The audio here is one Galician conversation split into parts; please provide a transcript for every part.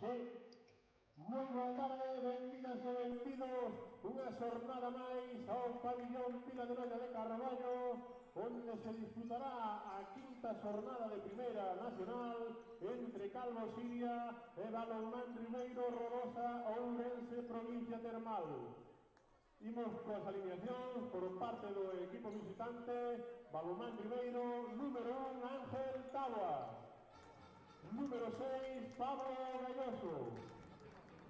Sí. Moi boa tarde, benvidas e benvidos unha xornada máis ao pabillón Pila de Noia de Carballo, onde se disputará a quinta xornada de Primeira Nacional entre Calvo Siria e Balonmán Ribeiro Rodosa Ourense Provincia Termal. Imos coas alineacións por parte do equipo visitante. Balonmán Ribeiro, número 1, Ángel Tabua. Número 6, Pablo Galloso.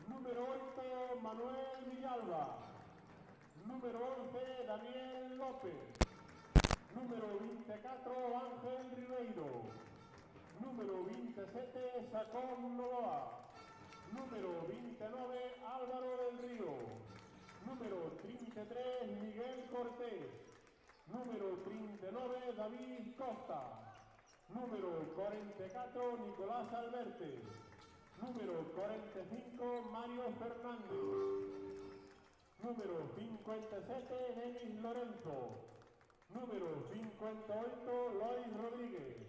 Número 8, Manuel Villalba. Número 11, Daniel López. Número 24, Ángel Ribeiro. Número 27, Sacón Novoa. Número 29, Álvaro del Río. Número 33, Miguel Cortés. Número 39, David Costa. Número 44, Nicolás Alberte. Número 45, Mario Fernández. Número 57, Denis Lorenzo. Número 58, Lois Rodríguez.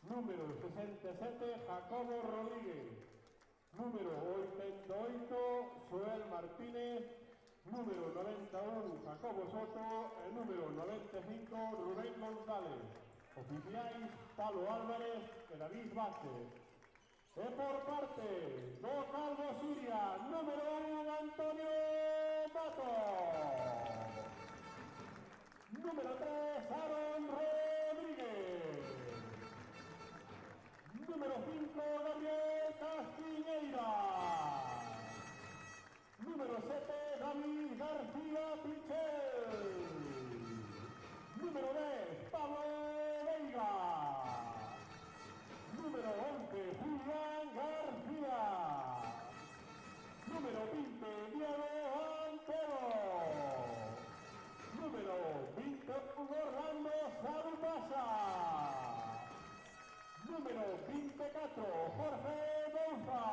Número 67, Jacobo Rodríguez. Número 88, Joel Martínez. Número 91, Jacobo Soto. El número 95, Rubén González. Oficiais, Pablo Álvarez e David Vázquez. E por parte do Calvo Siria, número 1, Antonio Mato. Número 3, Aaron Rodríguez. Número 5, Gabriel Castiñeira. Número 7, David García Pichel. Número 10, Pablo Veiga. Número 11, Julián García. Número 20, Diego Antero. Número 21, Orlando Sarupasa. Número 24, Jorge Bouza.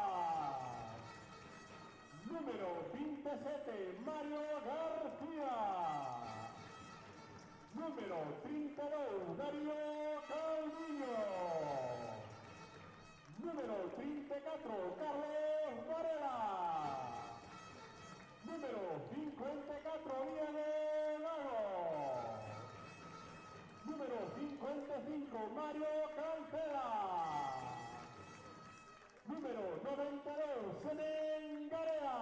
Número 27, Mario García. Número 32, Darío Calviño. Número 34, Carlos Varela. Número 54, Diego Lago. Número 55, Mario Cancela. Número 92, Senen Garea.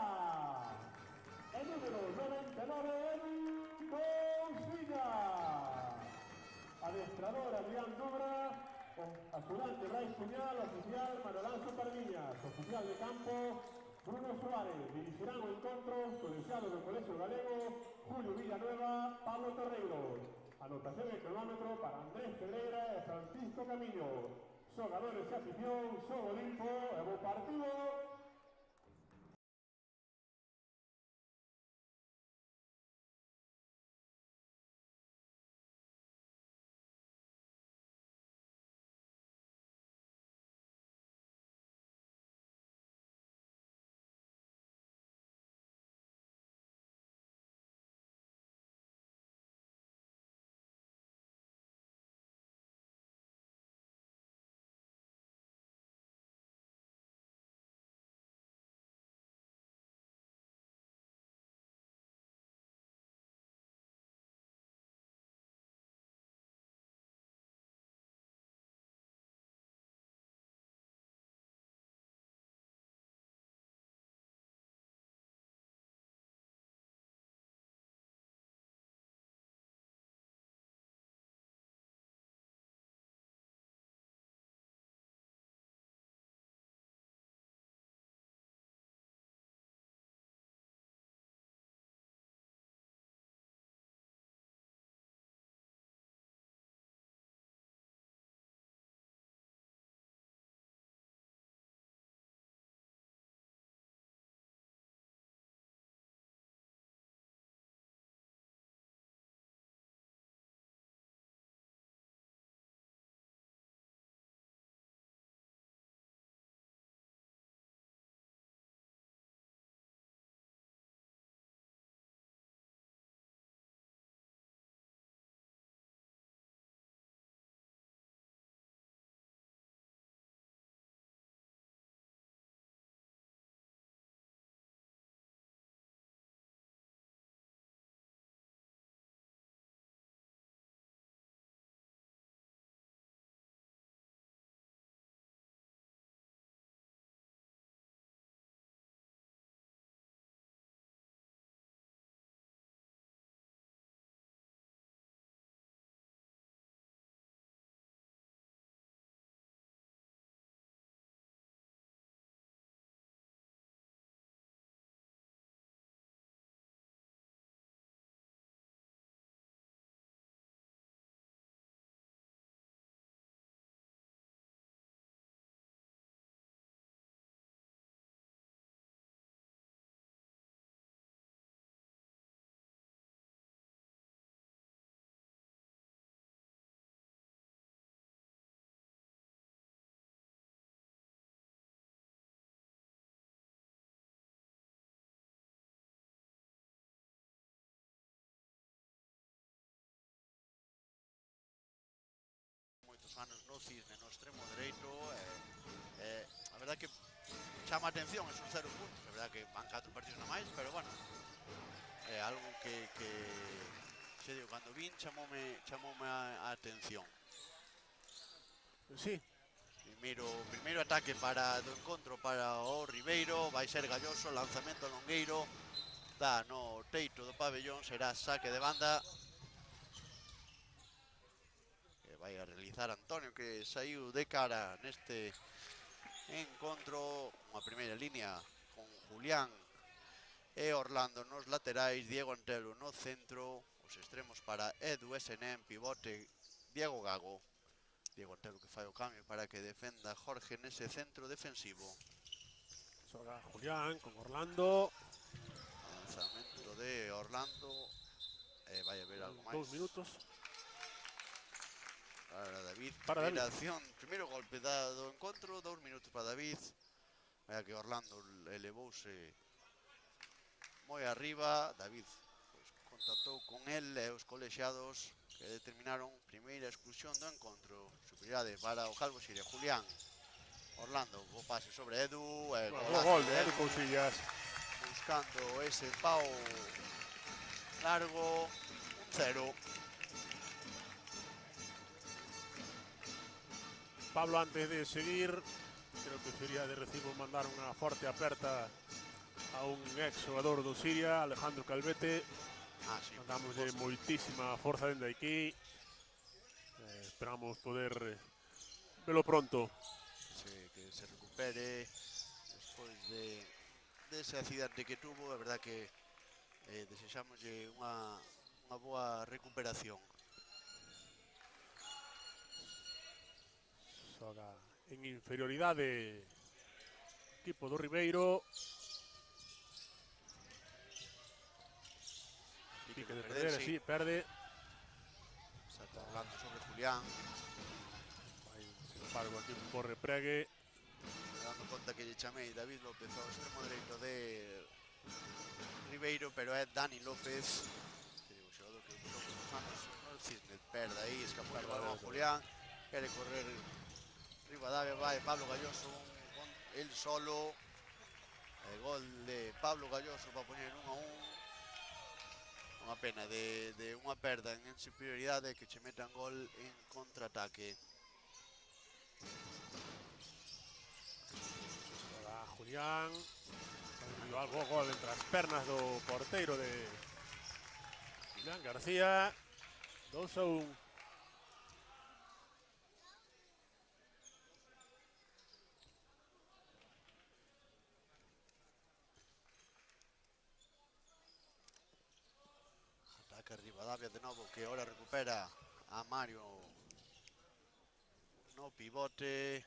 El número 99, Cousiña. Adestrador Adrián Dubra. Ayudante Brais Puñal, oficial Manolán Pardiñas, oficial de campo Bruno Suárez. Dirigirán o encontro colegiado do Colegio Galego Julio Villanueva, Pablo Torreiro. Anotación de cronómetro para Andrés Pedreira e Francisco Camiño. Xogadores e afición, xogo limpo e bo partido. manos no cisne no extremo dereito. A verdad que chama a atención esos 0 puntos. A verdad que van 4 partidos na máis, pero bueno, é algo que xe digo, cando vin chamoume a atención. Sí. Primeiro ataque do encontro para o Ribeiro, vai ser Galloso, lanzamento longueiro, dá no teito do pabellón, será saque de banda. Que vai a realizar Antonio, que saiu de cara neste encontro. Unha primeira línea con Julián e Orlando nos laterais, Diego Antelo no centro, os extremos para Edu SN, pivote Diego Gago. Diego Antelo que fai o cambio para que defenda Jorge nese centro defensivo. Xoga Julián con Orlando. Lanzamento de Orlando. Vai haber algo máis. 2 minutos. Para David. Para David. Acción, primeiro golpe do encontro, 2 minutos para David. Vaya que Orlando elevouse moi arriba. David pues, contactou con el e os colexiados que determinaron primeira exclusión do encontro. Superioridade para o Calvo Xiria. Julián, Orlando, o pase sobre Edu. Gol de Edu Cousillas. Buscando ese pau largo. 1-0. Pablo, antes de seguir, creo que sería de recibo mandar unha forte aperta a un ex xogador do Xiria, Alejandro Calvete. Sí, mandamos de moitísima forza dende aquí. Esperamos poder velo pronto. Que se recupere despois de ese accidente que tuvo. A verdad que desexámoslle unha boa recuperación. Xoga en inferioridade equipo do Ribeiro. Pique de perder, sí, perde. Está hablando sobre Julián. Vai, sin embargo, aquí un bo repregue. Dando conta que lle chamei David López ao extremo dereito de Ribeiro, pero é Dani López. Que digo, xogador que usou con os manos no cisne. Perde aí, escapou o balón a Julián. Quere correr Rivadavia, vai Pablo Galloso con el solo. El gol de Pablo Galloso para poñer 1-1. Unha pena de unha perda en superioridade que che metan gol en contraataque. Hola, Julián. Algo gol entre as pernas do porteiro de Julián García. 2-1. Ataca Rivadavia de novo, que ahora recupera a Mario no pivote.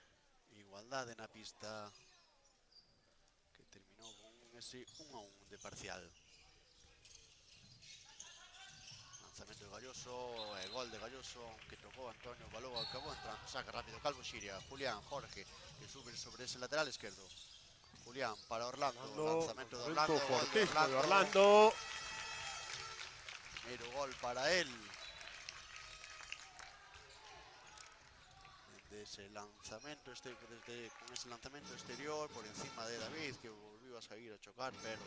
Igualdade na pista, que terminou con ese 1-1 de parcial. Lanzamento de Galloso, gol de Galloso, aunque tocou Antonio, balón acabou entrando, saca rápido Calvo Xiria. Julián, Jorge, que sube sobre ese lateral esquerdo. Julián para Orlando, lanzamento de Orlando, fortísimo de Orlando. Primeiro gol para él. Con ese lanzamento exterior por encima de David, que volvió a salir a chocar, pero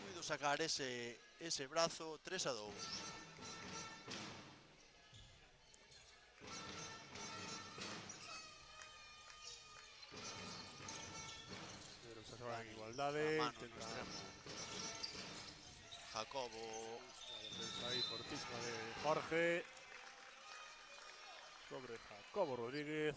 pudo sacar ese brazo. 3-2. Pero se xoga en igualdade. Jacobo. Defensa aí fortísima de Jorge. Sobre Jacobo Rodríguez.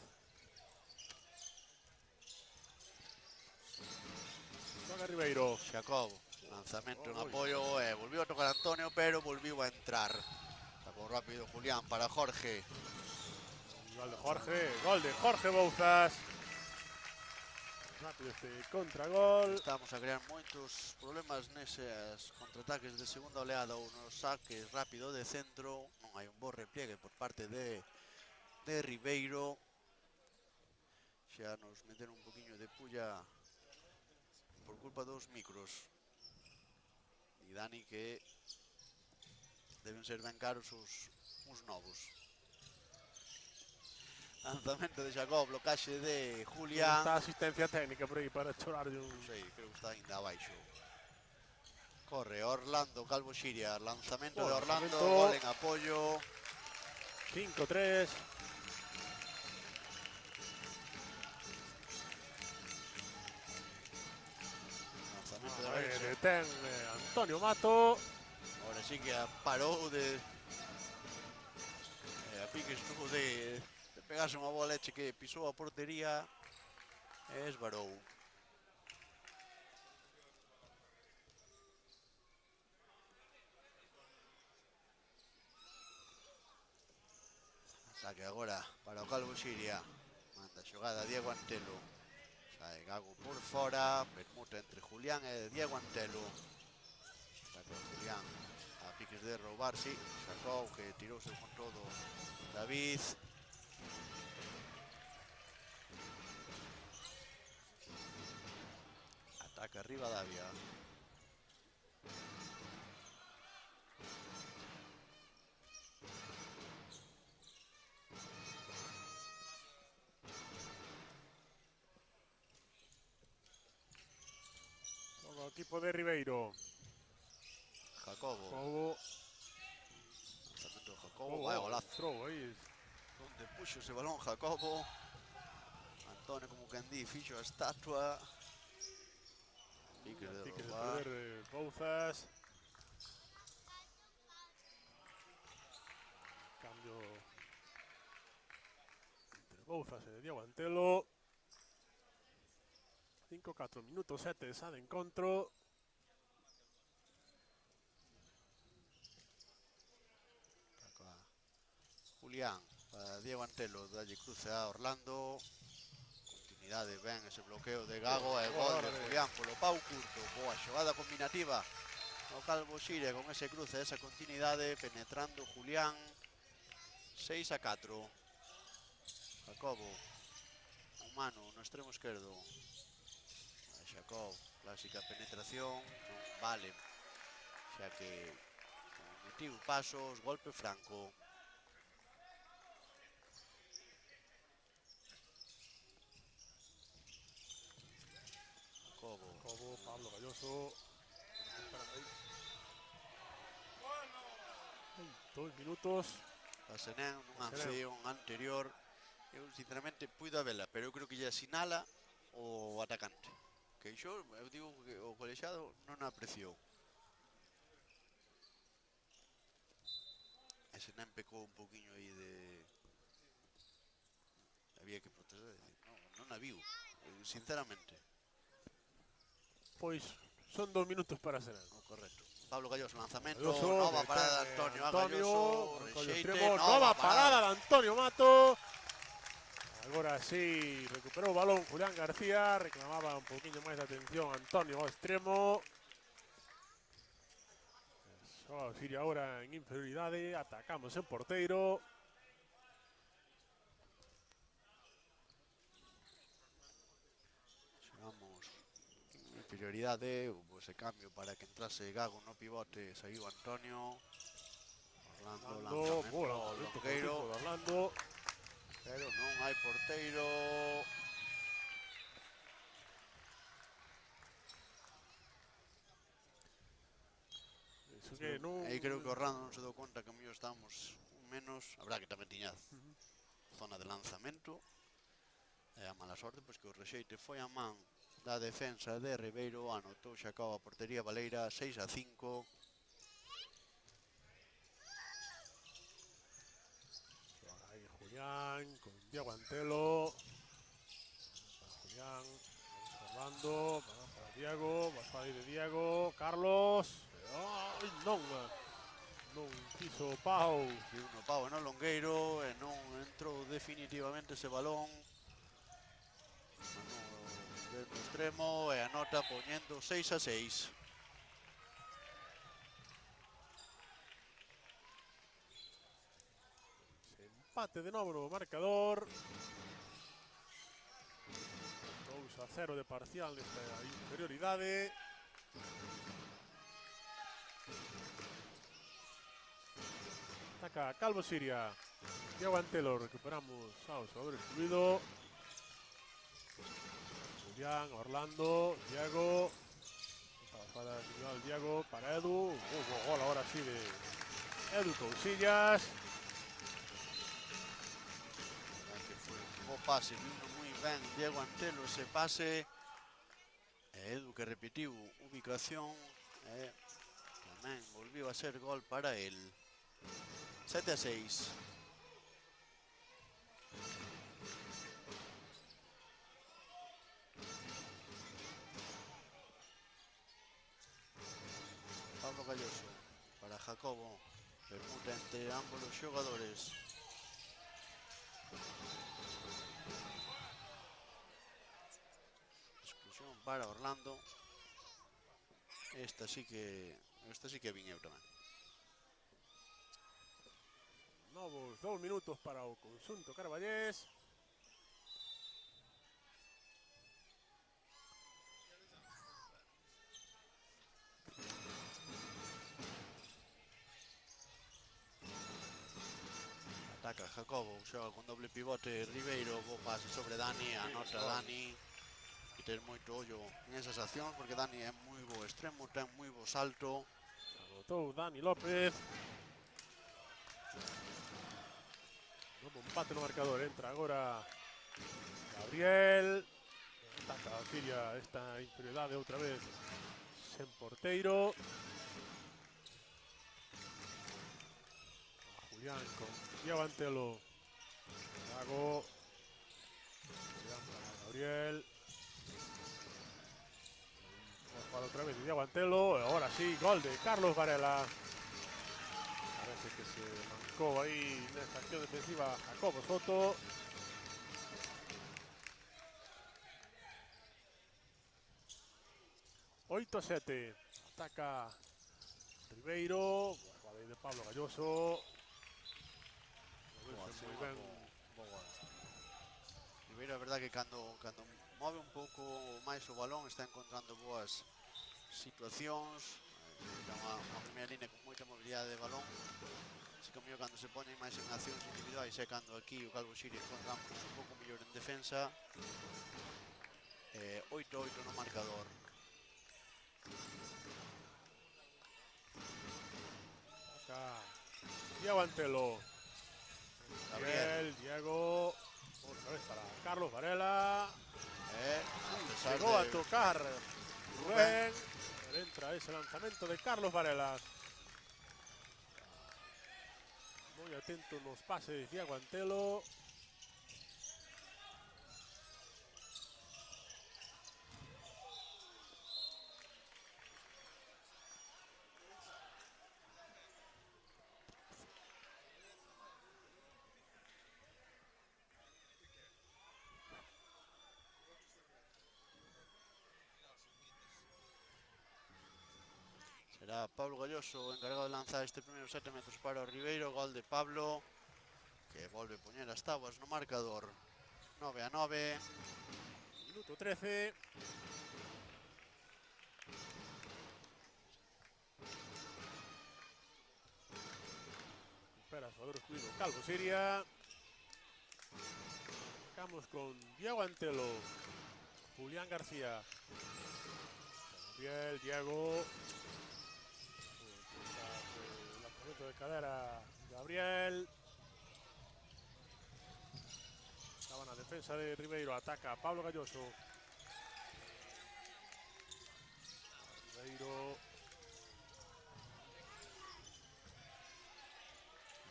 Xoga Ribeiro. Jacobo. Lanzamento en apoyo. Volvió a tocar Antonio, pero volvió a entrar. Sacó rápido Julián para Jorge. Gol de Jorge Bouzas. Rápido este contragol. Estamos a crear moitos problemas neses contraataques de segunda oleada ou nos saques rápido de centro. Non hai un bo repliegue por parte de Ribeiro. Xa nos meteron un poquinho de pulla por culpa dos micros. E Dani, que deben ser ben caros uns novos. Lanzamento de Jacob, blocaxe de Julián. Está a asistencia técnica por aí para chorar de un... Non sei, creo que está ainda abaixo. Corre Orlando Calvo Xiria, lanzamento de Orlando, gol en apoio. 5-3. Lanzamento de A ver, Lorenzo. ten Antonio Mato. Ahora sí que parou de... A pique estuvo de pegarse unha boa leche que pisou a portería e esvarou. Saque agora para o Calvo Xiria. Manda a xogada Diego Antelo. Sae Gago por fora. Permuta entre Julián e Diego Antelo. Saca Julián a piques de roubar, sí. Sacou que tirouse con todo David. Ataca arriba Davia. O equipo de Ribeiro. Jacobo. Lanzamento de Jacobo. Vai golazo. Aí. Onde puxo ese balón Jacobo. Antonio, como quen di, fixo a estatua. Pique de roubar. Perder Bouzas. Cambio entre Bouzas e Diego Antelo. 5-4 minutos 7 xa de encontro. Julián para Diego Antelo, dalle cruce a Orlando. Continuidade, ben ese bloqueo de Gago e gol de Julián polo pau curto. Boa xogada combinativa o Calvo Xiria con ese cruce, esa continuidade, penetrando Julián. 6-4. Jacobo, humano no extremo esquerdo. Jacob, clásica penetración, non vale, xa que metió pasos, golpe franco. Jacobo, Pablo Galloso. 2 minutos. A Senén, nunha acción anterior, eu sinceramente puido a vela, pero eu creo que lle sinala o atacante. Que iso, eu digo que o colexiado non apreciou. E Senén pecou un poquinho aí de... Había que protestar, non a viu, sinceramente. Pois son 2 minutos para ser. Correcto. Pablo Galloso, lanzamento, Galloso, nova parada de Antonio Galloso, rexeite, nova parada de Antonio Mato. Agora sí, recuperou o balón Julián García, reclamaba un poquinho máis de atención Antonio ao extremo. Só Siria agora en inferioridade, atacamos en porteiro. Chegamos en inferioridade, hubo ese cambio para que entrase Gago no pivote, saiu Antonio. Orlando, lanzamento, Longueiro. Orlando. Pero non hai porteiro. Aí creo que Orlando non se deu conta que a mellor estamos un menos. Habrá que tamén tiña zona de lanzamento. E a mala sorte, pois que o rexeite foi a man da defensa de Ribeiro. Anotou Xacao a portería baleira, 6-5. Aí Julián con Diego Antelo. Julián, Orlando, para Diego, vas para aí de Diego, Carlos. Ai, non quiso Pau. No Pau e no Longueiro e non entrou definitivamente ese balón. Dentro extremo e anota poñendo 6-6. Empate de novo no marcador. 2-0 de parcial nesta inferioridade. Ataca Calvo Siria. Diego Antelo, recuperamos a los jugadores excluidos. Julián, Orlando, Diego. Para individual Diego, para Edu. Gol ahora sí de Edu Cousillas. Que foi un bo pase, vino moi ben Diego Antelo ese pase. Edu que repetiu ubicación e tamén volviu a ser gol para el. 7-6. Pablo Galloso para Jacobo. Permuta entre ambos os xogadores. Exclusión para Orlando. Esta sí que vin eu tamén. Novos 2 minutos para o conjunto Carballés. Ataca Jacobo, xoga con doble pivote Ribeiro, bo pase sobre Dani, anota Dani. E ter moito ollo en esas accións porque Dani é moi bo extremo, ten moi bo salto. Anotó Dani López. Novo empate no marcador. Entra agora Gabriel. Ataca a Siria esta inferioridade outra vez. Sen porteiro. A Julián con Diego Antelo. Lago. Julián para Gabriel. Para otra vez Diego Antelo. Ahora sí, gol de Carlos Varela. Parece que se mancó ahí en esta acción defensiva Jacobo Soto. ...8-7... Ataca Ribeiro. Jugada de Pablo Galloso. Moi ben. Ribeiro é verdad que cando move un pouco máis o balón está encontrando boas situacións. Unha primeira línea con moita mobilidade de balón. Así que cando se poñen máis en accións individuais é cando aquí o Calvo Siria encontramos un pouco mellor en defensa. 8-8 no marcador. Acá Diego Antelo. Gabriel, Diego. Otra vez para Carlos Varela. Llegó a tocar Rubén. Entra ese lanzamiento de Carlos Varela. Muy atento en los pases de Diego Antelo. Será Pablo Galloso o encargado de lanzar este primeiro 7 metros para o Ribeiro. Gol de Pablo, que volve a poñer as tábuas no marcador. 9-9. Minuto 13. Espera, jugador excluido Calvo Siria. Estamos con Diego Antelo. Julián García. Gabriel, Diego. Lanzamiento de cadera Gabriel. Estaban a defensa de Ribeiro. Ataca Pablo Galloso. Ribeiro.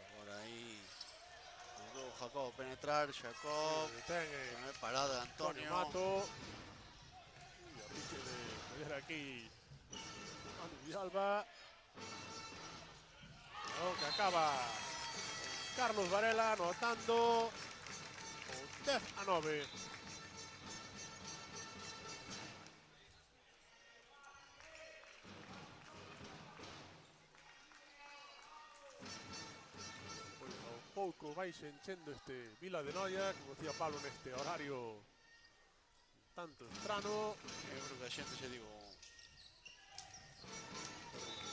Agora aí mudou Jacob penetrar. Jacob. Parada de Antonio. Mato. Y a pique de meter aquí Manu Villalba. Que acaba Carlos Varela anotando 10-9. Pois ao pouco vai se enchendo este Vila de Noia, como decía Pablo, neste horario tanto estrano. Eu creo que a xente se digo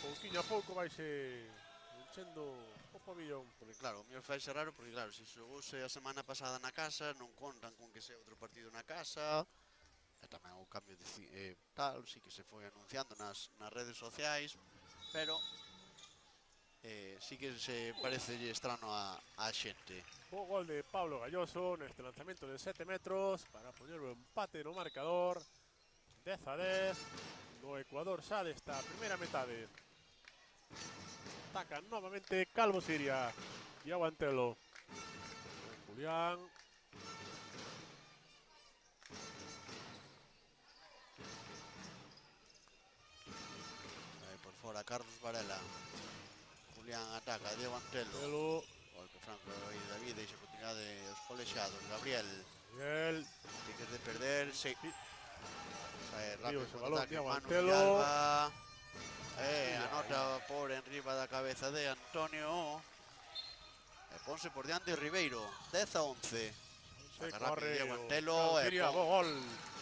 Pouquiño a pouco vai se enchendo o pabillón. Porque claro, o mellor faixe raro, porque claro, se xogouse a semana pasada na casa, non contan con que sea outro partido na casa, e tamén o cambio de tal, sí que se foi anunciando nas redes sociais, pero sí que se parece estrano a xente. O gol de Pablo Galloso neste lanzamento de 7 metros para poñer o empate no marcador. 10-10 no Ecuador xa desta primeira metade. Ataca novamente Calvo Siria. Iago Antelo. Julián. Aí por fora Carlos Varela. Julián ataca, Diego Antelo. Antelo. Golpe franco aí David, deixa continuidade os colexiados. Gabriel. Gabriel. Tiques de perder, sí. Sae rápido ese o balón, ataque, Diego Manu Antelo. Villalba. Anota por enriba da cabeza de Antonio. E ponse por diante Ribeiro. 10-11. Saca rápido Diego Antelo. Gol.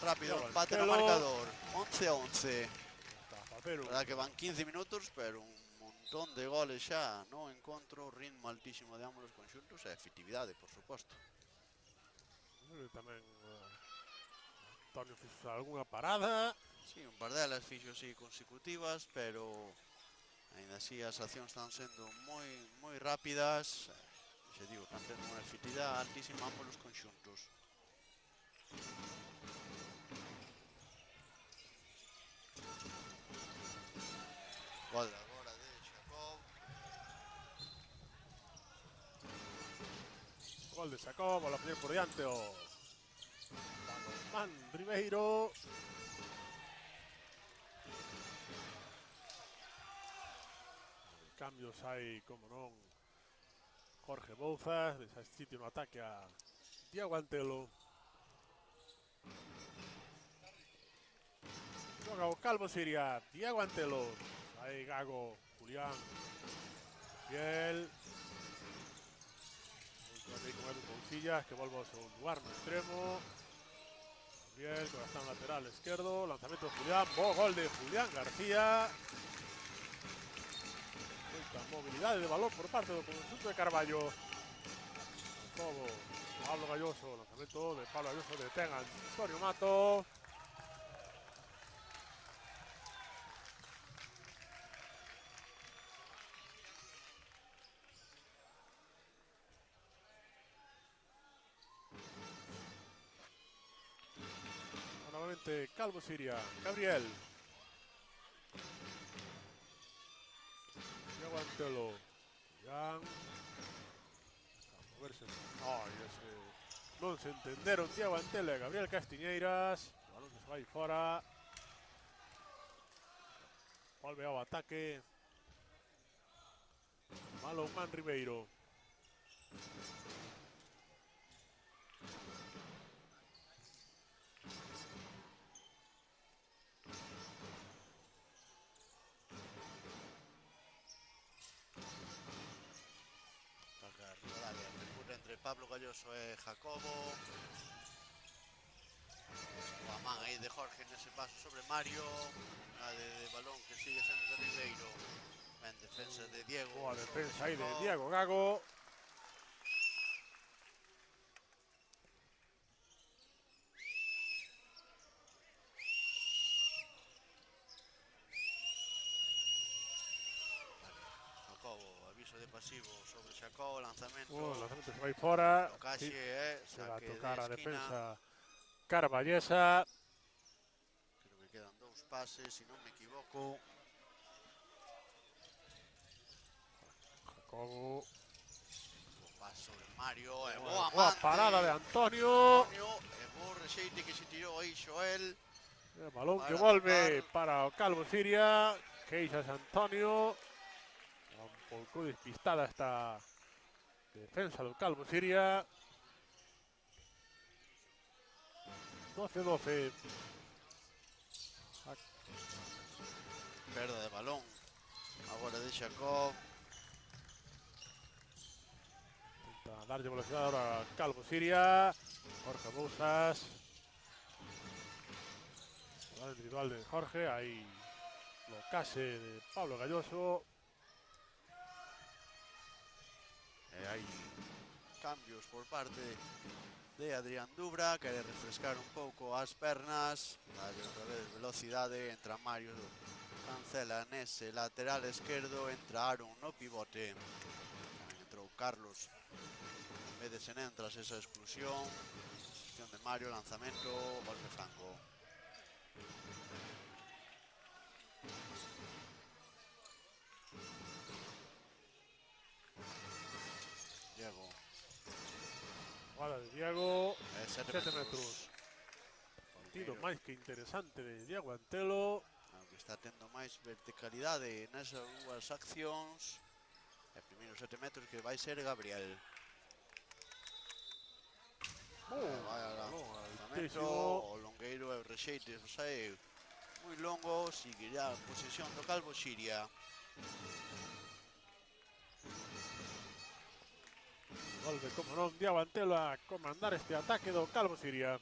Rápido Diego empate no Antelo. marcador. 11-11. Pero Verdad que van 15 minutos, pero un montón de goles xa no encontro, ritmo altísimo de ambos os conxuntos e efectividade, por suposto. Tamén Antonio fixo algunha parada. Sí, un par delas fixo así consecutivas, pero ainda así as accións están sendo moi rápidas. Xe digo, están tendo unha efectividade altísima ambos os conxuntos. Gol agora de Jacob. Gol de Jacob, bola a poñer por diante o Man Ribeiro. Cambios hai, como non, Jorge Bouzas, deixa sitio no ataque a Diego Antelo. Xoga o Calvo Siria, Diego Antelo. Aí Gago, Julián, Gabriel. Moito aí con Edu Cousillas, que volve ao seu lugar no extremo. Gabriel, corazón lateral esquerdo, lanzamento de Julián, bo gol de Julián García. Moita mobilidade de balón por parte do conjunto de Carballo. Todo Pablo Galloso, lanzamento de Pablo Galloso, detén a Antonio Mato. Nuevamente Calvo Siria, Gabriel. Diego Antelo, Julián. A moverse. Ai, ese... Non se entenderon Diego Antelo e Gabriel Castiñeiras. O balón se vai fora. Volve ao ataque. Malo Man Ribeiro. Entre Pablo Galloso e Jacobo. O man aí de Jorge nese paso sobre Mario. A de balón que sigue sendo de Ribeiro. Ben defensa de Diego. Boa defensa aí de Diego Gago. Aviso de pasivo sobre Jacob, lanzamento. O lanzamento se vai fora. Tocaxe, Se va a saque tocar de a esquina. defensa Carballesa. Creo que quedan 2 pases, se non me equivoco. Jacobo. Paso de Mario, e boa parada de Antonio. E bo rexeite que se tirou aí Xoel. El balón que volve para o Calvo Siria. Queixas Antonio. Un pouco despistada esta defensa do Calvo Siria. 12-12. Perda de balón. Agora de Jacob. Intenta darlle velocidade ahora a Calvo Siria. Jorge Bouzas. Jugada individual de Jorge. Ahí lo case de Pablo Galloso. Hai cambios por parte de Adrián Dubra, quere refrescar un pouco as pernas, dalle outra vez velocidade, entra Mario Cancela nese lateral esquerdo, entra Aaron no pivote, entrou Carlos en vez de Senén tras esa exclusión de Mario, lanzamento, golpe franco. Diego. Jugada de Diego. 7 7 metros. Partido máis que interesante de Diego Antelo. Aunque está tendo máis verticalidade nesas dúas accións. E primeiro 7 metros que vai ser Gabriel. Vai ao lanzamento, o longueiro e o rexeite sae moi longo, seguirá a posesión do Calvo Xiria. Volve, como non, Diego Antelo a comandar este ataque do Calvo Xiria.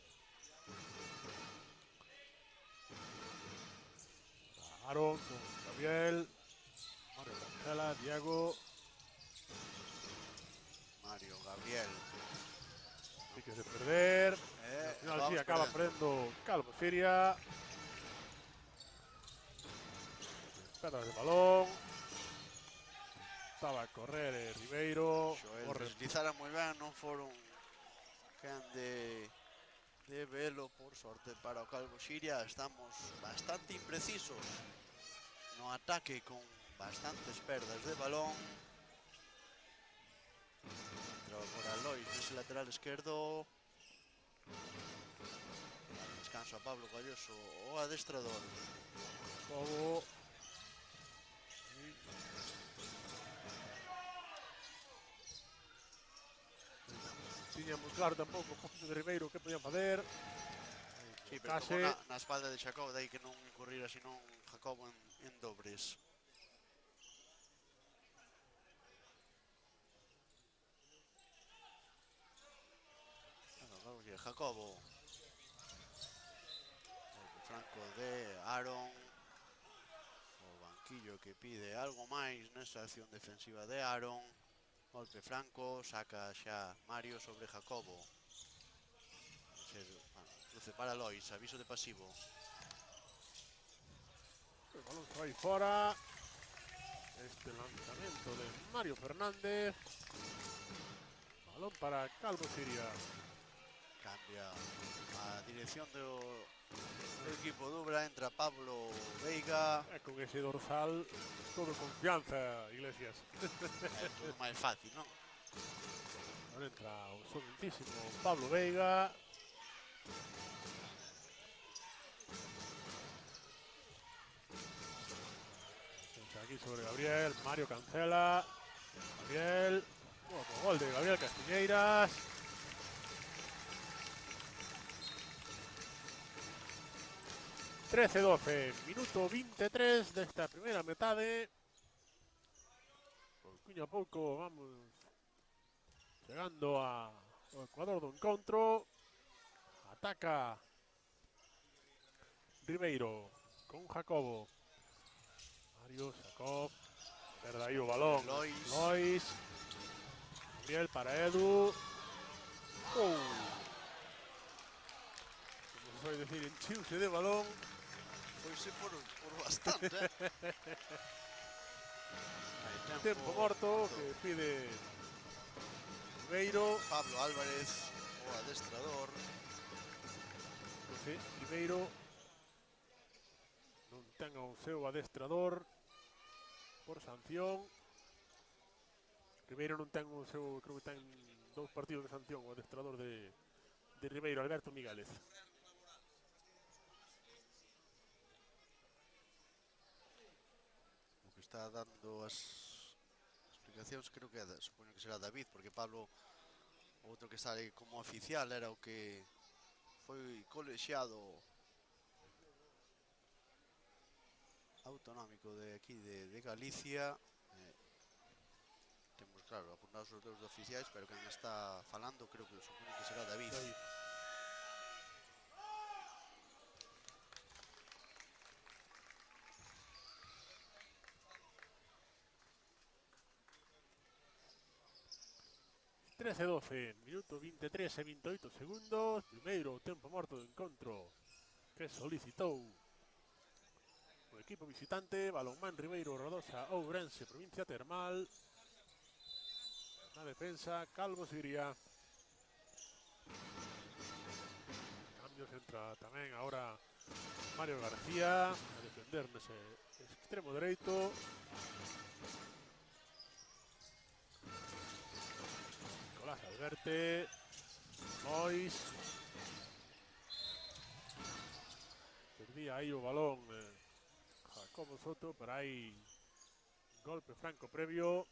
Aaron con Gabriel. Mario Cancela, Diego. Mario, Gabriel. Hay que perder. Al final sí acaba perdiendo Calvo Xiria. Espera de balón. Estaba a correr Ribeiro. Deslizara moi ben, non foron quen de velo, por sorte para o Calvo Xiria. Estamos bastante imprecisos no ataque con bastantes perdas de balón. Entra agora Lois nese lateral esquerdo. Descanso a Pablo Galloso, o adestrador. Como tiñamos claro tampouco o punto de Ribeiro que podía facer. Sí, pero tocou na espalda de Jacobo, dai que non corrira senón Jacobo en dobres. Jacobo. El franco de Aaron. O banquillo que pide algo máis nesa acción defensiva de Aaron. Golpe franco, saca xa Mario sobre Jacobo. Cruce para Lois, aviso de pasivo. El balón se va aí fora. Este lanzamento de Mario Fernández. Balón para Calvo Xiria. Cambia a dirección do equipo Dubra, entra Pablo Veiga. Con ese dorsal, todo confianza, Iglesias. É todo máis fácil, non? Ahora entra o sobentísimo Pablo Veiga. Entra aquí sobre Gabriel, Mario Cancela. Gabriel, gol de Gabriel Castiñeiras. (13-12), minuto 23 desta primeira metade. Pouquinho a pouco vamos chegando ao Ecuador do encontro. Ataca Ribeiro con Jacobo. Mario, Jacob. Perde aí o balón. Lois. Gabriel para Edu. Como se vai decir, enchiuse de balón. Foise por bastante. Tempo morto que pide Ribeiro. Pablo Álvarez, o adestrador. Sí, Ribeiro non ten o seu adestrador por sanción. Ribeiro non ten o seu, creo que ten 2 partidos de sanción o adestrador de Ribeiro, Alberto Migueles. O que está dando as explicacións creo que supoño que será David, porque Pablo, outro que sale como oficial, era o que foi colexiado autonómico de aquí de Galicia. Temos, claro, apuntados os dous oficiais, pero quen está falando creo que supoño que será David. 13-12, minuto 23 e 28 segundos. Primeiro tempo morto do encontro que solicitou o equipo visitante. Balonmán Ribeiro Rodosa Ourense, provincia termal. Na defensa, Calvo Siria. Cambios, entra tamén agora Mario García a defender nese extremo dereito. Nicolás Alberte, Lois. Perdía aí o balón Jacobo Soto, pero hai golpe franco previo.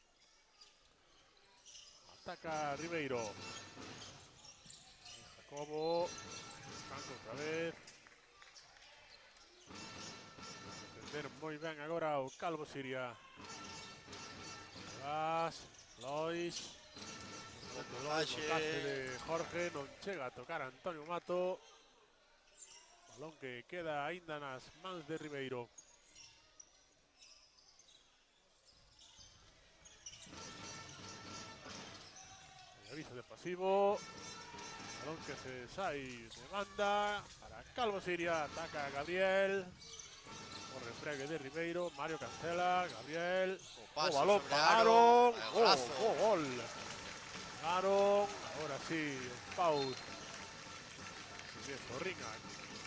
Ataca Ribeiro. Jacobo, Franco outra vez. Defender moi ben agora o Calvo Siria. Lois. Lois, no case de Jorge, non chega a tocar a Antonio Mato. Balón que queda aínda nas mans de Ribeiro. Aviso de pasivo. Balón que se sai de banda para Calvo Siria. Ataca a Gabriel. O refregue de Ribeiro. Mario cancela. Gabriel. O balón para Aaron. Gol. Aaron. Ahora sí. Pau. Zorringa.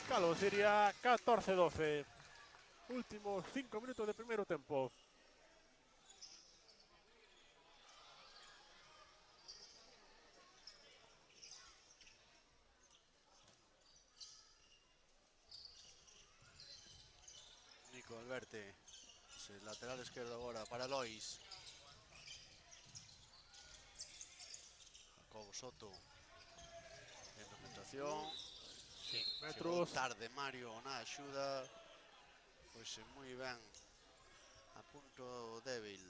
Calvo Siria. 14-12. Últimos 5 minutos de primeiro tempo. Nico Alberte, lateral izquierdo ahora para Lois. Jacobo Soto en penetración. 5 metros. Tarde Mario na axuda. Pois moi ben. A punto débil.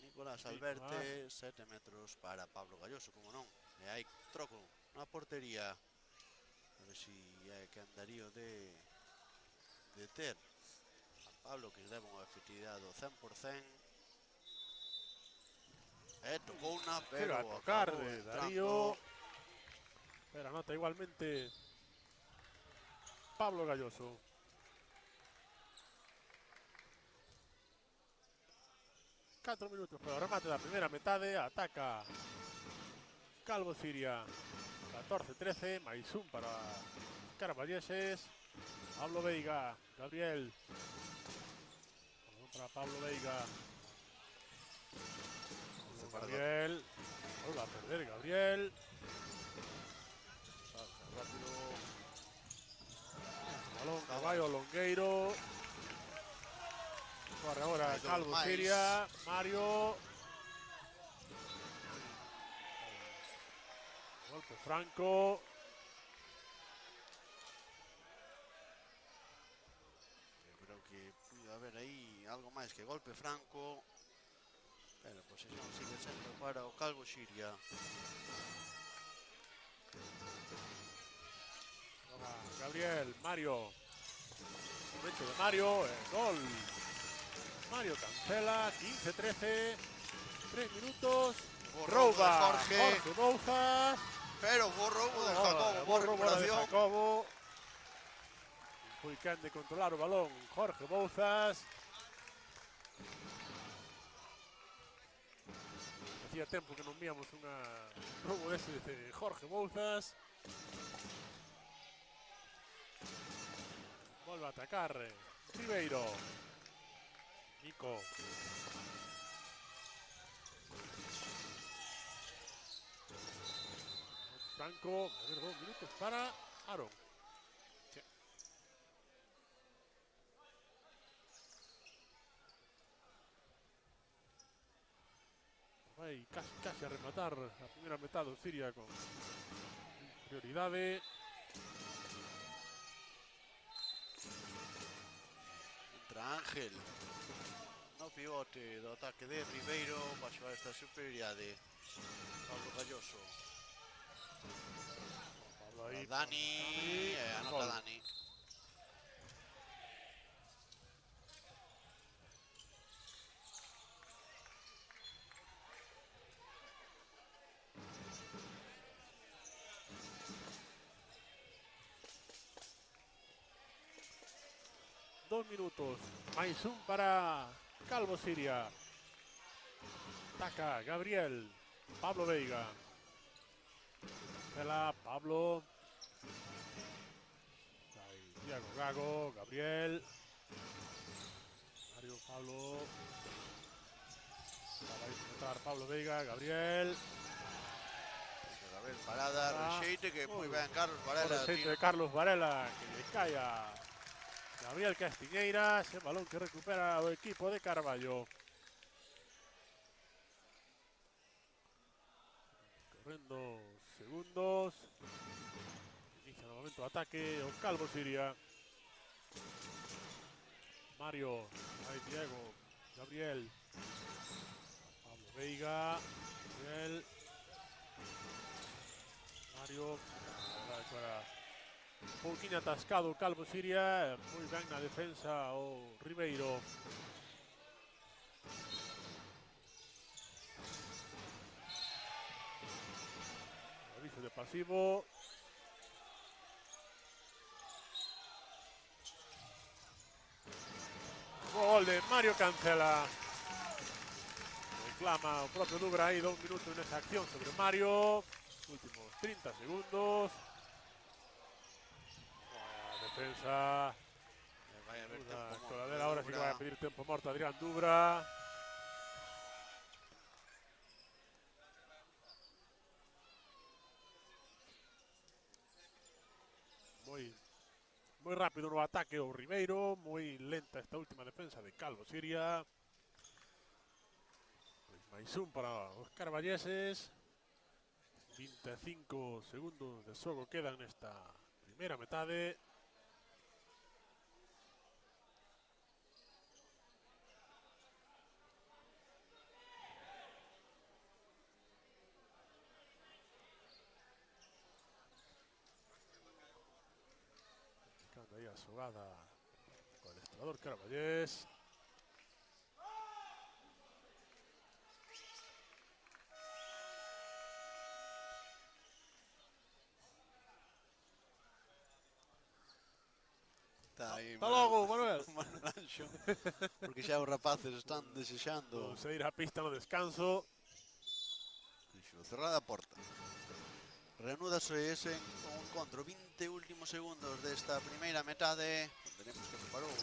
Nicolás Alberte, 7 metros para Pablo Galloso, como non. E hai troco na portería. A ver se é que andarío de ter a Pablo, que leva unha efectividade do 100%. Tocou unha, pero a tocar acabou de entrando. Darío. Pero anota igualmente Pablo Galloso. Cuatro minutos para o remate da primeira metade. Ataca Calvo Siria. 14-13, máis un para Carballeses. Pablo Veiga, Gabriel. Para Pablo Veiga. Gabriel. Vuelve a perder Gabriel. Rápido. Balón Caballo Longueiro. Corre ahora Calvo Siria. Mario. Golpe franco. Eu creo que pudo haber aí algo máis que golpe franco. Pero a posesión sigue sendo para o Calvo Siria. Gabriel, Mario. Momento de Mario, gol. Mario cancela, 15-13, 3 minutos. Rouba Jorge Bouzas. Pero bo roubo de Jacobo, bo recuperación. Jacobo. Foi quen de controlar o balón, Jorge Bouzas. Hacía tempo que non víamos un roubo ese de Jorge Bouzas. Vuelve a atacar Ribeiro. Nico. Franco, a ver, 2 minutos para Aaron. Sí. Vai casi a rematar a primeira metade do Siria con prioridade. Entra Ángel no pivote do ataque de Ribeiro para xogar esta superioridade. Pablo Galloso. Dani, anota Dani. 2 minutos. Maizun para Calvo Siria. Ataca Gabriel. Pablo Veiga. Cancela Pablo. Ahí, Diego Gago. Gabriel. Mario Pablo. Para intentar Pablo Veiga. Gabriel. Gabriel parada, rexeite que moi ben Carlos Varela. Rexeite de Carlos Varela que le cae a Gabriel Castiñeiras. El balón que recupera o equipo de Carballo. Correndo segundos. Inicia el momento de ataque o Calvo Siria. Mario, ahí Diego, Gabriel, Pablo Veiga, Gabriel, Mario, un pouquinho atascado o Calvo Siria, moi ben na defensa o Ribeiro. Aviso de pasivo. Gol de Mario Cancela. Reclama o propio Dubra aí 2 minutos nesa acción sobre Mario. Últimos 30 segundos. A defensa. Vai haber Una tempo coladera ahora sí que Dubra. va a pedir tiempo morto Adrián Dubra. Muy rápido no ataque o Ribeiro. Muy lenta esta última defensa de Calvo Siria. Maizun para os carballeses. 25 segundos de xogo quedan nesta primeira metade. Buscando aí a xogada co adestrador Carballés. Hasta logo, Manuel. Manuel Anxo, porque xa os rapaces están desexando. Vamos a ir á pista no descanso. Cerrada a porta. Reanúdase ese o encontro. 20 últimos segundos desta primeira metade. Tenemos que preparou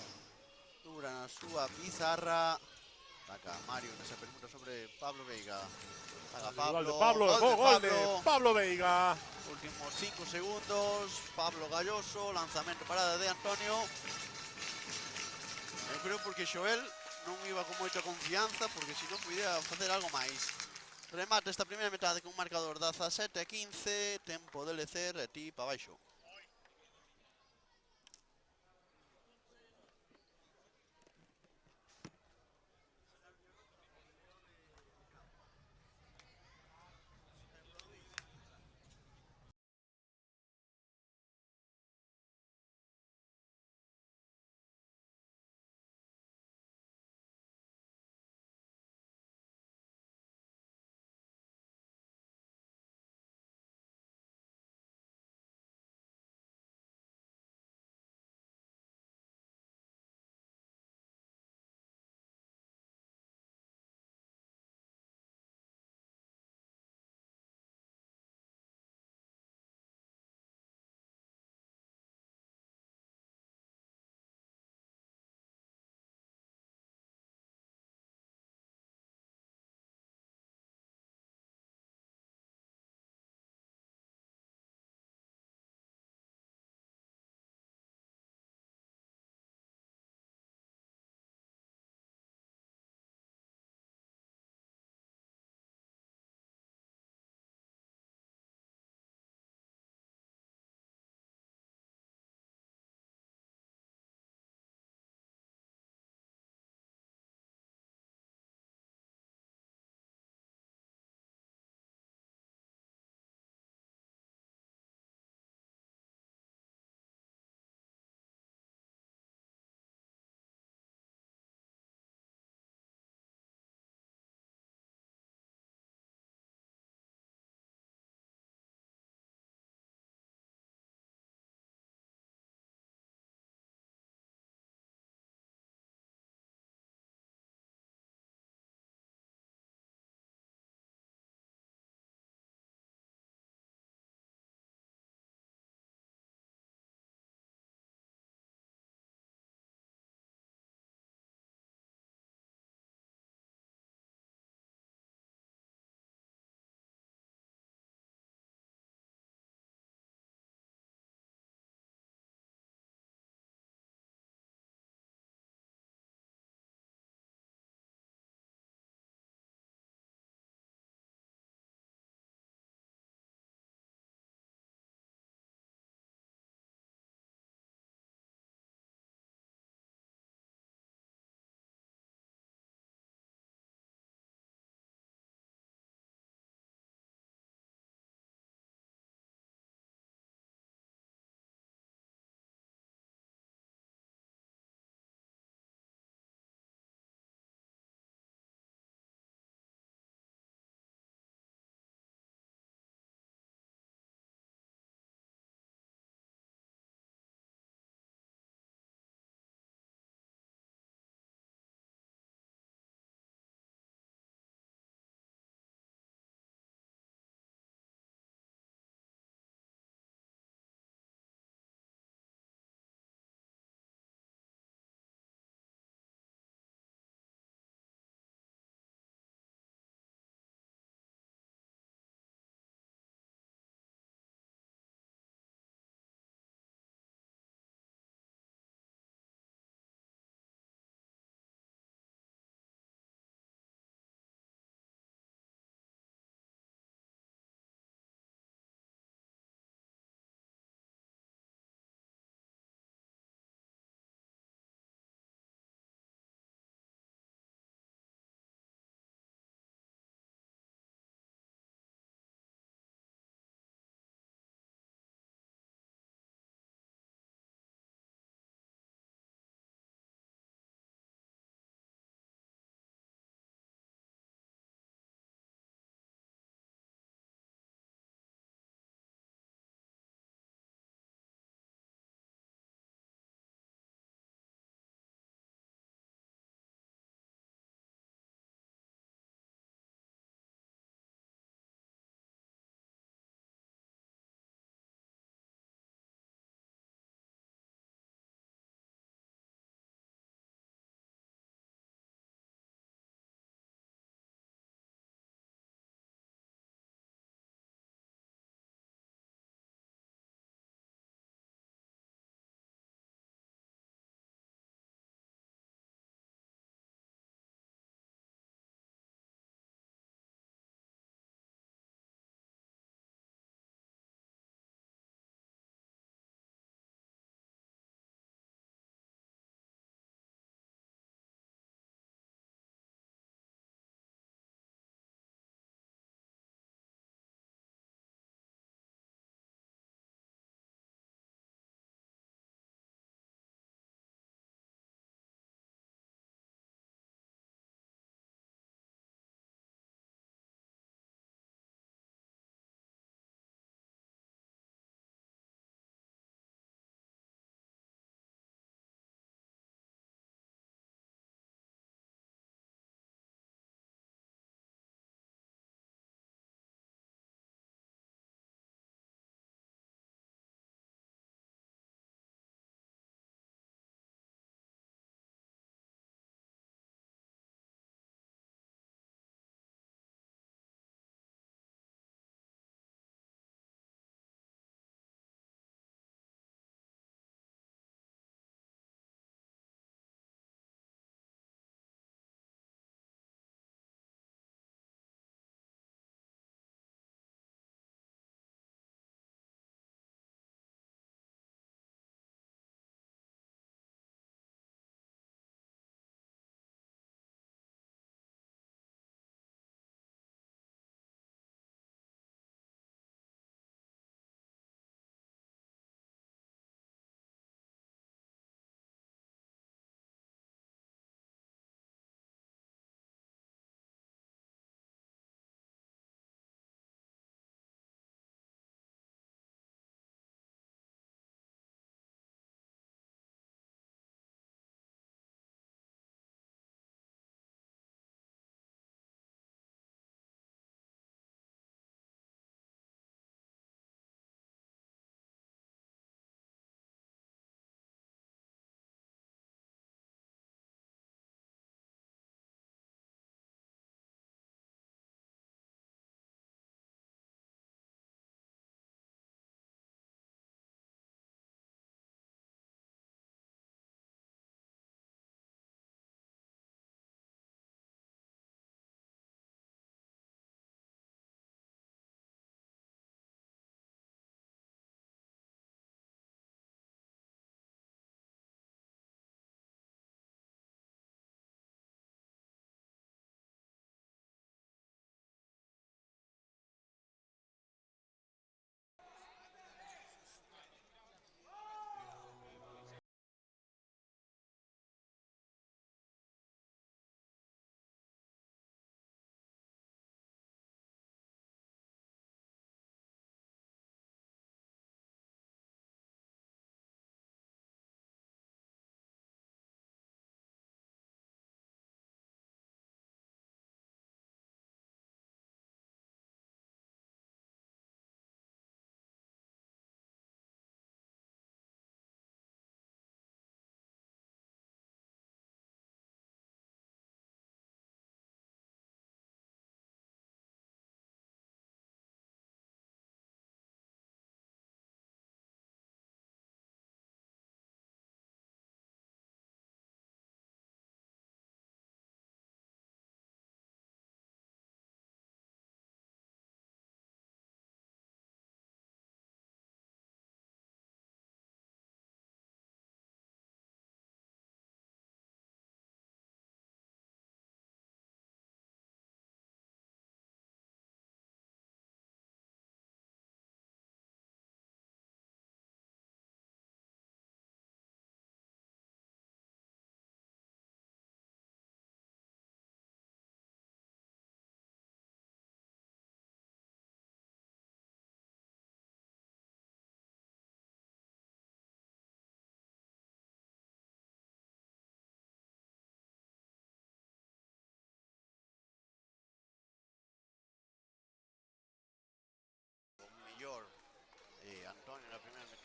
Dubra na súa pizarra. Ataca Mario nesa pregunta sobre Pablo Veiga. Ataca Pablo. Gol de Pablo Veiga. Últimos 5 segundos. Pablo Galloso. Lanzamento parada de Antonio. Eu creo porque Xoel non iba con moita confianza, porque se non podía facer algo máis. Remate esta primeira metade con un marcador 17-15. Tempo de Lecer e ti pa baixo.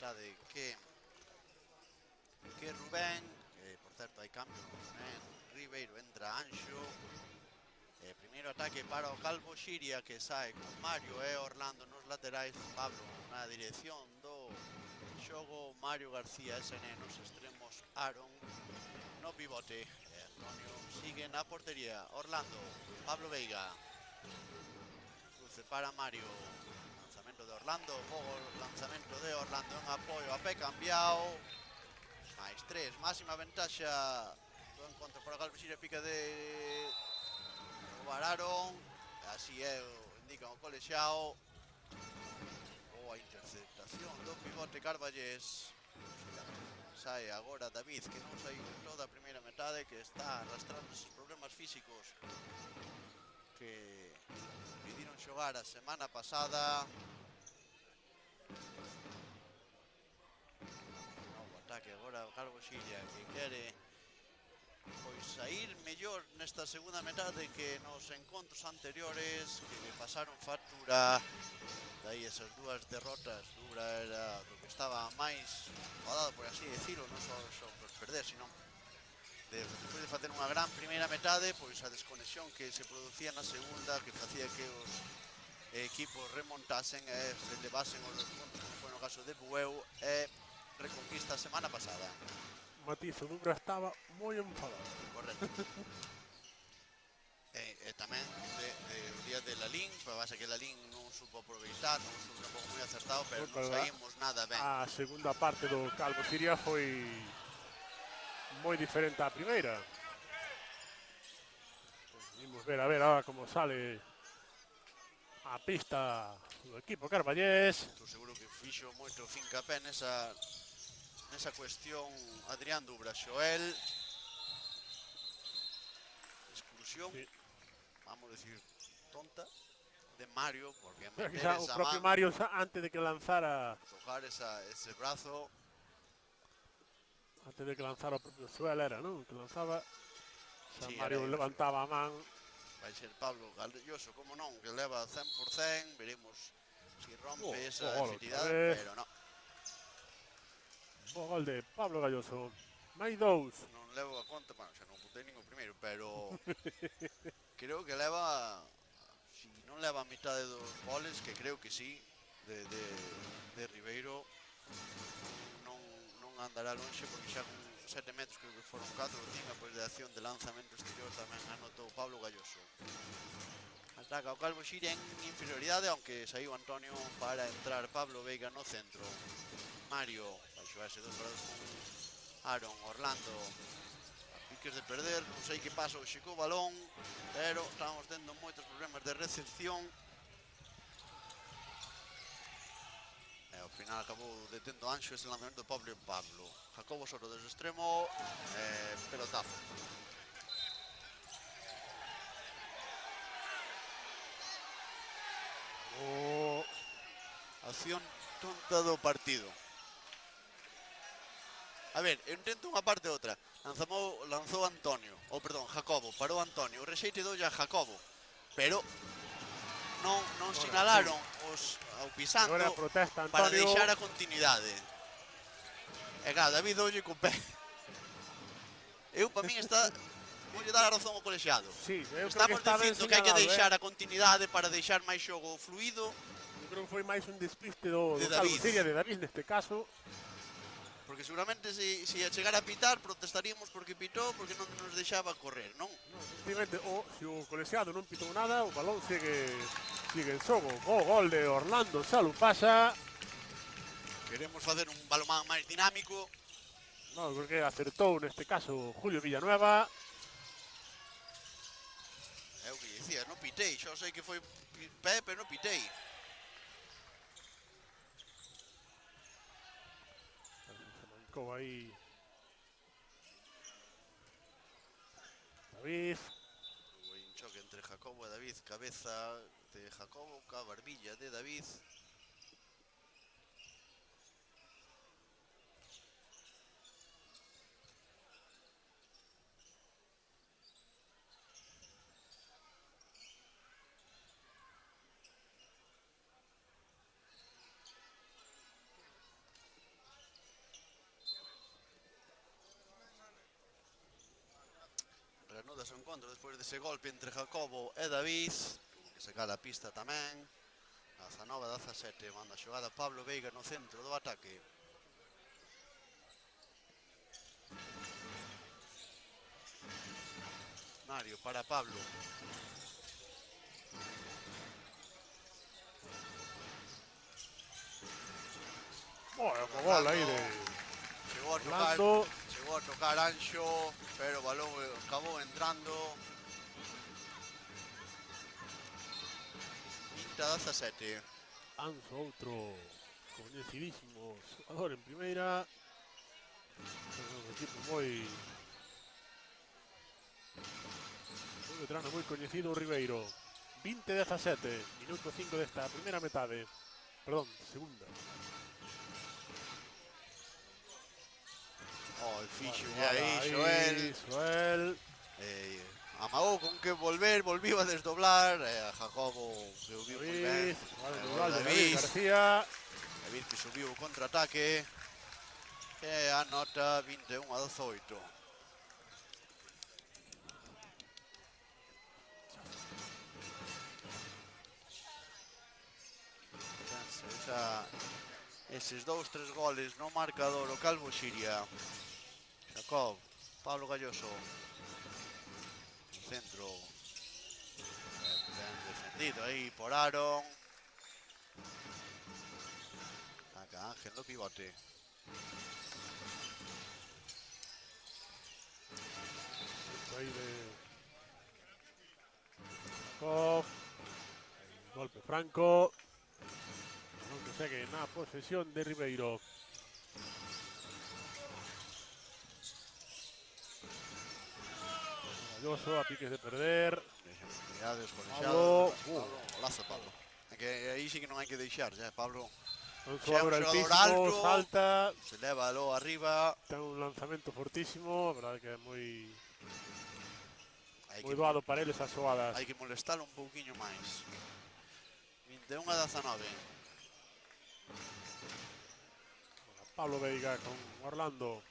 metade que Rubén, que por certo hai cambio en Ribeiro, entra Anxo. Primeiro ataque para o Calvo Xiria, que sae con Mario e Orlando nos laterais, Pablo na dirección do xogo, Mario García SN nos extremos, Aaron no pivote, Antonio sigue na portería, Orlando, Pablo Veiga, cruce para Mario, lanzamento de Orlando, lanzamento de Orlando en apoio a pé cambiao, máis 3, máxima ventaxa do encontro para o Calvo Xiria, pica de Aaron, así é, indica o colexiao. Boa interceptación do pivote Carballés. Sae agora David, que non saiu en toda a primeira metade, que está arrastrando esos problemas físicos que pediron xogar a semana pasada. Novo ataque agora o Calvo Xiria, que quere pois sair mellor nesta segunda metade que nos encontros anteriores, que le pasaron factura. Daí esas dúas derrotas, Dubra era do que estaba máis enfadado, por así decirlo, non só por perder, sino despois de facer unha gran primeira metade, pois a desconexión que se producía na segunda, que facía que os equipos remontasen e se levasen os dos puntos, como foi no caso de Bueu e reconquista a semana pasada. Matizo, Dubra estaba moi enfadado. Correcto. E tamén o día de Lalín, pero pasa que Lalín non supo aproveitar, non supo un pouco moi acertado, pero non saímos nada ben. A segunda parte do Calvo Xiria foi moi diferente á primeira. Vimos ver a ver ahora como sale a pista do equipo Carballés. Estou seguro que fixo moito fincapé nesa cuestión Adrián Dubra. Xoel, exclusión, sí. Vamos a decir tonta, de Mario, porque meter esa o propio Mario antes de que lanzara, tocar ese brazo, antes de que lanzara o propio Xoel era, non? Que lanzaba, sí, Mario levantaba a man. Vai ser Pablo Galloso, como non, que leva 100%, veremos si rompe esa efectividade, pero non. O gol de Pablo Galloso, máis 2. Non levo a conta, bueno, xa non putei ningún primeiro, pero creo que leva, si non leva a mitad de dos goles, que creo que sí, de Ribeiro, non andará lonxe, porque xa con 7 metros, creo que foron 4 ou 5, pois de acción de lanzamento exterior tamén anotou Pablo Galloso. Ataca o Calvo Xiria en inferioridade, aunque saiu Antonio para entrar Pablo Veiga no centro. Mario, vai xogarse 2 para 2 con Aaron, Orlando, a piques de perder, non sei que pasa hoxe co balón, pero estamos tendo moitos problemas de recepción. E ao final acabou detendo Anxo ese lanzamento do Pablo. Jacobo Soto desde o extremo, pelotazo. Acción tonta do partido. A ver, eu intento unha parte e outra. Lanzou Antonio, Jacobo, parou Antonio, o rexeite doulle a Jacobo, pero non sinalaron ao pisando para deixar a continuidade. E claro, David doulle co pé. Para min está... Voulle dar a razón ao colexiado. Estamos dicindo que hai que deixar a continuidade para deixar máis xogo fluido. Eu creo que foi máis un despiste do Calvo Xiria, de David neste caso. Porque seguramente se a chegar a pitar protestaríamos porque pitou, porque non nos deixaba correr, non? Efectivamente, se o colexiado non pitou nada, o balón sigue en xogo. O gol de Orlando Salupasa. Queremos facer un balonmán máis dinámico. Non, creo que acertou neste caso Julio Villanueva. É o que dicía, non pitei, xa sei que foi pé, pero non pitei. Se mancou aí David. Hubo un choque entre Jacobo e David, cabeza de Jacobo, ca barbilla de David. voltas ao encontro despois dese golpe entre Jacobo e David, que sacar a pista tamén. 19-17, manda a xogada Pablo Veiga no centro do ataque. Mario para Pablo. Bueno, con gol aí de Chegou a tocar Anxo, pero o balón acabou entrando. 20-17. Anxo, outro coñecidísimo xogador en primeira. Un equipo moi veterano, moi coñecido, o Ribeiro. 20-17, minuto 5 desta primeira metade. Perdón, segunda. El fixo aí, Xoel. Amagou con que volviu a desdoblar. Jacobo que o viu moi ben. David García. David que subiu o contraataque. E anota 21-18. Eses 2-3 goles no marcador o Calvo Xiria. Jacob, Pablo Galloso. Centro. Ben defendido aí por Aaron. Acá Ángel no pivote. Aí de Jacob. Golpe franco. Aunque segue na posesión de Ribeiro. Galloso a piques de perder. Pablo. Golazo Pablo. Aí sí que non hai que deixar, xa Pablo. Un xogador altísimo, alto, salta. Se leva lo arriba. Ten un lanzamento fortísimo, a verdade que é moi doado para eles as xogadas. Hai que molestalo un pouquiño máis. 21-19. Pablo Veiga con Orlando.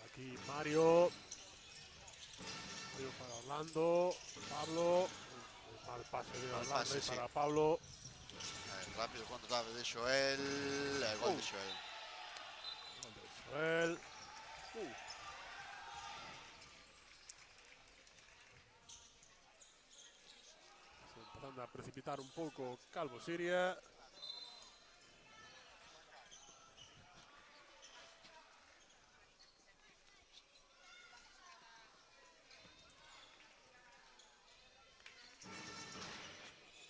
Aquí Mario. Mario para Orlando. Pablo. Mal pase de Orlando y para Pablo. Rápido contraataque de Xoel. Gol de Xoel. Gol de Xoel. Empezando a precipitar un pouco Calvo Xiria.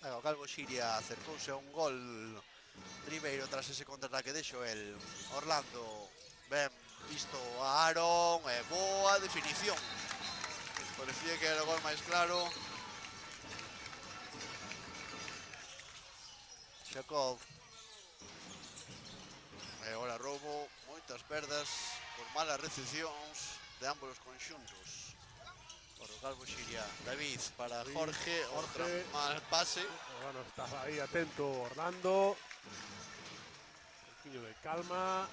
O Calvo Xiria acercouse a un gol Ribeiro tras ese contraataque de Xoel. Orlando ben visto a Aaron, boa definición. Parecía que era o gol máis claro. Jacob. E agora roubo, moitas perdas por malas recepcións de ambos os conxuntos. Por o Calvo Xiria. David para Jorge, outro mal pase. Bueno, estaba aí atento Orlando. Un poquillo de calma.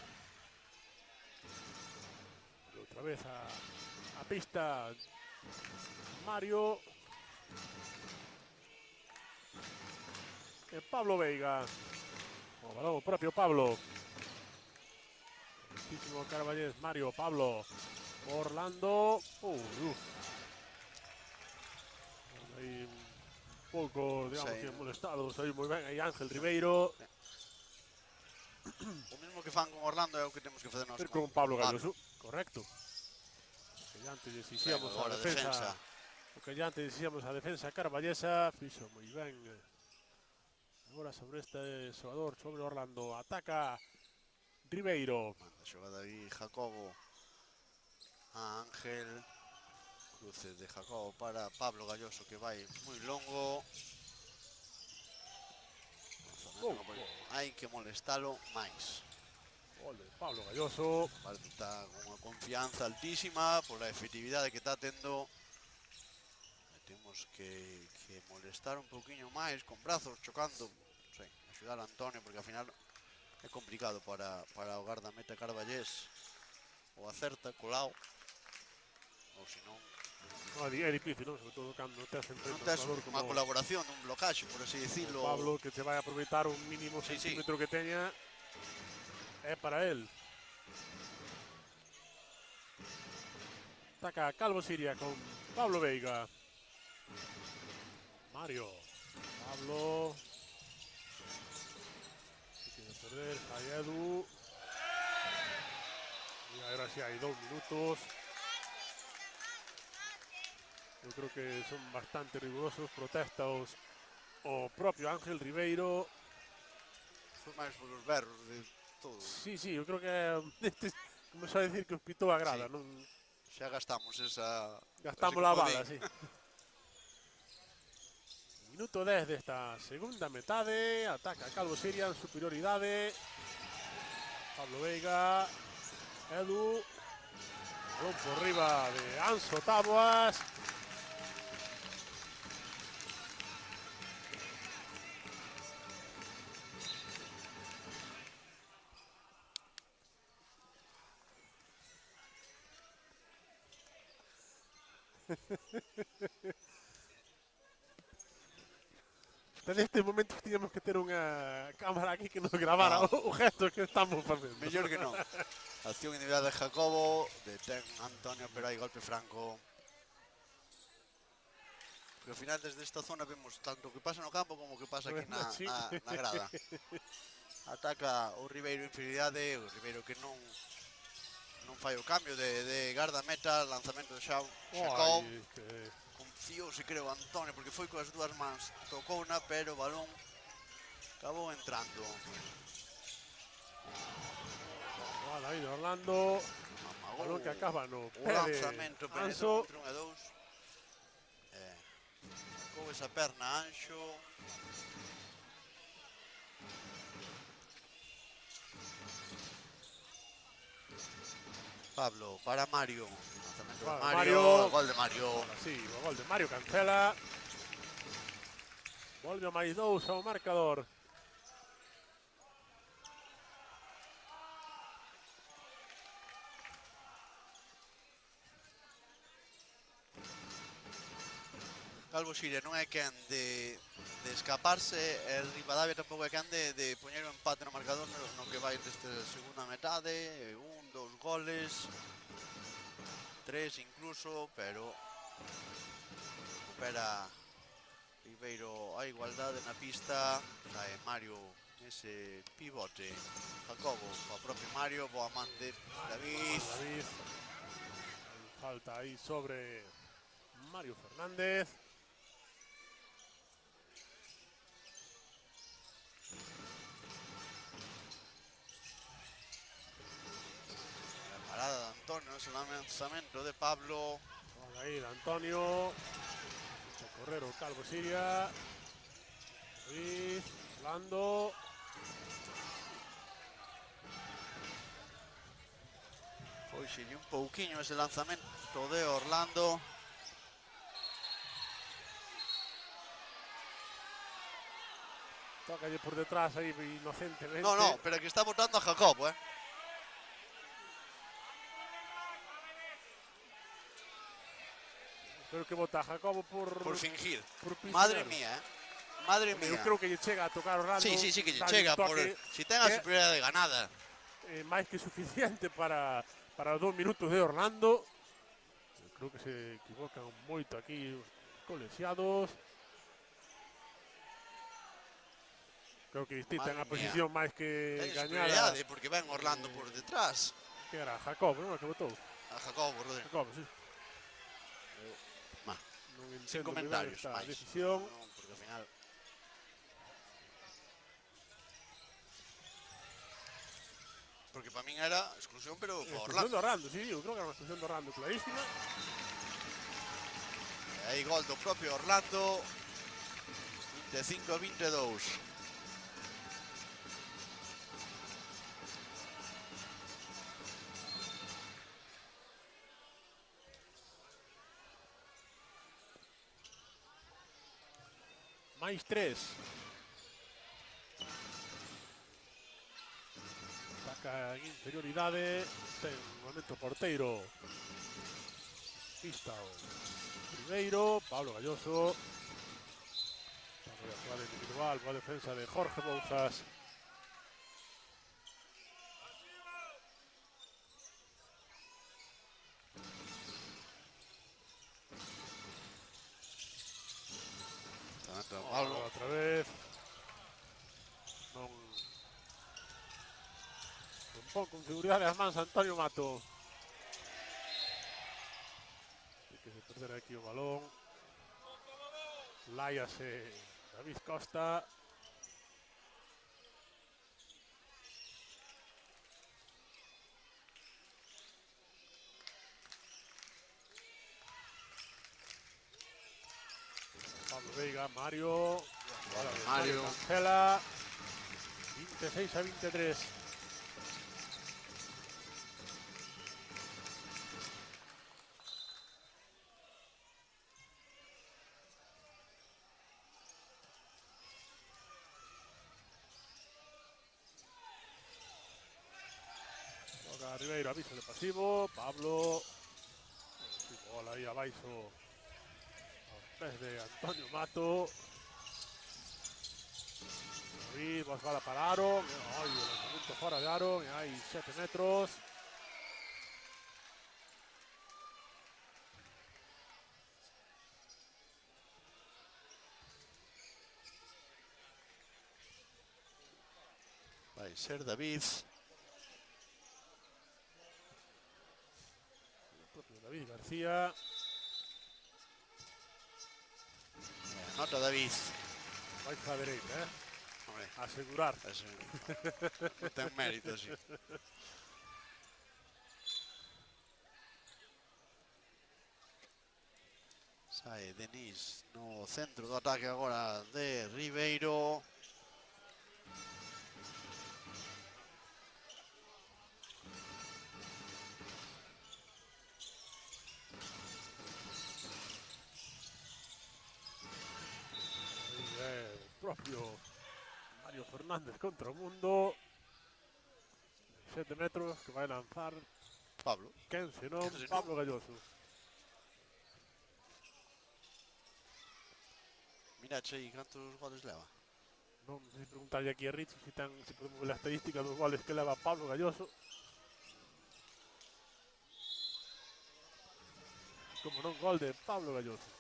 Y otra vez a pista Mario. Pablo Veiga. O balón propio Pablo. Muchísimo Carballés, Mario, Pablo. Orlando. Aí un pouco, digamos, que molestados aí moi ben, aí Ángel Ribeiro. O mesmo que fan con Orlando é o que temos que facer nós con Pablo Galloso, correcto. O que ya antes dixíamos a defensa. O que ya antes dixíamos a defensa carballesa, fixo moi ben. Agora sobre este xogador, sobre Orlando, ataca Ribeiro. Manda xogada aí Jacobo a Ángel. Cruce de Jacobo para Pablo Galloso que vai moi longo. Hai que molestalo máis. Gol de Pablo Galloso. Está con unha confianza altísima por a efectividade que está tendo. Temos que molestar un pouquiño máis con brazos chocando. Axudar a Antonio porque ao final é complicado para o gardameta carballés. O acerta colao. ou senón No, é difícil, non? Sobre todo cando tes non enfrente un tes xogador unha como colaboración, un blocaxe, por así dicilo. Pablo, que te vai a aproveitar un mínimo Sí, sí. centímetro que teña, é para él. Ataca Calvo Siria con Pablo Veiga. Mario. Pablo. Quiere perder. Hay Edu. Y ahora sí hay 2 minutos. Yo creo que son bastante rigurosos. Protesta o propio Ángel Ribeiro. Foi máis por os berros de todo. Sí, sí, eu creo que comezou a decir que os pitou a grada, Sí. non Xa gastamos esa... gastamos ese a comodín. bala, sí. Minuto 10 desta segunda metade, ataca Calvo Siria en superioridade. Pablo Veiga, Edu, balón por riba de Anso Taboas. Neste momento tiñamos que ter unha cámara aquí que nos gravara o gesto que estamos facendo. Mellor que non. Acción individual de Jacobo, detén Antonio, pero hai golpe franco. Porque ao final desde esta zona vemos tanto o que pasa no campo como o que pasa aquí Sí. na grada. Ataca o Ribeiro inferioridade, o Ribeiro que non fai o cambio de garda-meta, lanzamento de Jacob. Confiouse, creo, Antonio, porque foi coas dúas mans, tocouna, pero o balón acabou entrando. Vale, aí de Orlando, balón que acaba no pé de lanzamento Anso. entre 1 e 2. Tocou esa perna Anxo. Pablo para Mario. Lanzamento de Mario. Gol de Mario. Sí, o gol de Mario cancela. Volve a máis 2 ao marcador. Calvo Siria non é quen de escaparse, e Rivadavia tampouco é quen de poñer o empate no marcador no que vai desta segunda metade. 1, 2 goles, 3 incluso, pero recupera Ribeiro a igualdade na pista. Sae Mario ese pivote. Jacobo, o propio Mario, boa man de David. Falta aí sobre Mario Fernández. Parada de Antonio, ese lanzamento de Pablo. Vale, aí de Antonio. A correr o Calvo Siria. Luis, Orlando. Foi xille un pouquiño ese lanzamento de Orlando. Tócalle por detrás aí inocentemente. No, pero que está botando a Jacobo, Pero que bota a Jacobo por fingir. Por Madre mía, Madre mía. Eu creo que lle chega a tocar o Orlando. Sí, que lle chega. Si ten a superioridade ganada. Máis que suficiente para os 2 minutos de Orlando. Eu creo que se equivocan moito aquí os colexiados. Creo que distintan a posición máis que gañada. Porque ven Orlando por detrás. Que era Jacobo, non? Que botou. A Jacobo, Rodrigo. Jacobo, sí. Sin comentarios máis. Decisión. Non, porque ao final... Porque para min era exclusión, pero para Orlando. Exclusión de Orlando, sí, eu creo que era unha exclusión de Orlando clarísima. E aí gol do propio Orlando. 25-22. Mais 3. Saca en inferioridade. Ten un momento porteiro pista o Ribeiro, Pablo Galloso. Vamos a jugar individual, buena defensa de Jorge Bouzas. Pablo. Outra vez. Non pon con seguridade as mans Antonio Mato. Hai que se perder aquí o balón. Láiase David Costa. Pablo Veiga, Mario. Mario. Cancela. 26-23. Toca Ribeiro, aviso de pasivo. Pablo. Bola aí abaixo aos pés de Antonio Mato. David, vos bala para Aaron. Ai, o lanzamiento fora de Aaron. E hai 7 metros. Vai ser David. O propio David García. Nota David. Vai para a dereita, Hombre, asegurar. ese non ten mérito, sí. Sae Denis no centro do ataque agora de Ribeiro. Aí é o propio Mario Fernández contra o mundo. 7 metros que vai lanzar Pablo. quen senón Quen senón? Pablo Galloso. Mirache aí cantos goles leva. Non sei preguntarlle aquí a Rich se podemos ver a estadística dos goles que leva Pablo Galloso. Como non, gol de Pablo Galloso.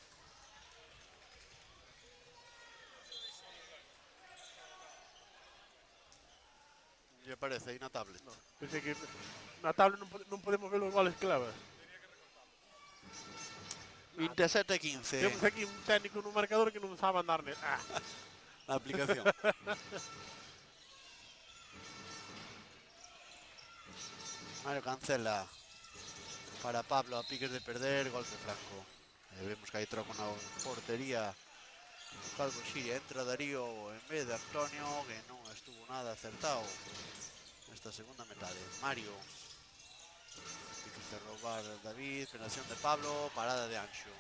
Lle parece aí na tablet. No, pensei que na tabla non podemos ver os goles que leva. 27-15 Temos aquí un técnico no marcador que non sabe andar nel. na aplicación. Mario cancela para Pablo a piques de perder, golpe franco. Vemos que hai troco na portería. Calvo Xiria, entra Darío en vez de Antonio, que non estuvo nada acertado nesta segunda metade. Mario. Piques de roubar David, penetración de Pablo, parada de Anxo.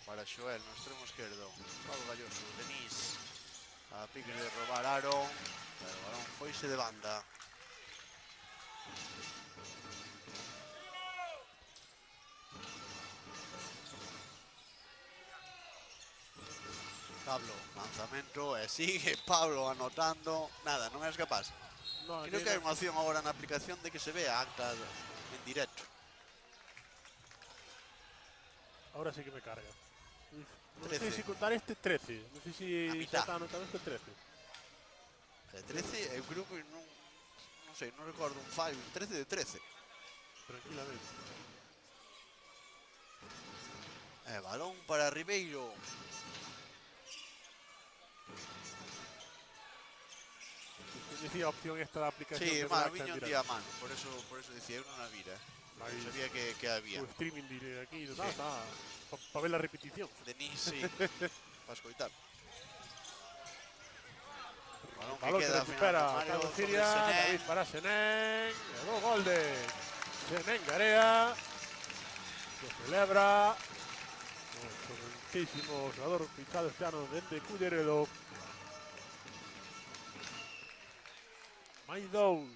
Para Xoel no extremo esquerdo. Pablo Galloso, Denis a piques de robar Aaron, pero o balón foise de banda. Pablo, lanzamento e sigue Pablo anotando. Nada, non és capaz. No, Creo que hai unha opción agora na aplicación de que se vea acta en directo. Ahora sí que me carga. Non 13. sei se contar este 13. Non sei se A xa mitad. está anotado este 13. 13, eu creo que non sei, non recordo un fallo, 13 de 13. Tranquilamente. Balón para Ribeiro. Decía a opción esta da aplicación. Sí, que mal, redacta en viño un directo. día a mano, por eso decía, eu non a vira. Aí, Sabía que había. o streaming de aquí, Sí. está para ver la repetición. Denis, sí, para escoitar. Balón que balón que queda recupera final Mario Calvo sobre Siria, Senén. David para Senén, e o gol de Senén Garea, que celebra o excelentísimo xogador fichado este ano dende Culleredo. Máis dous.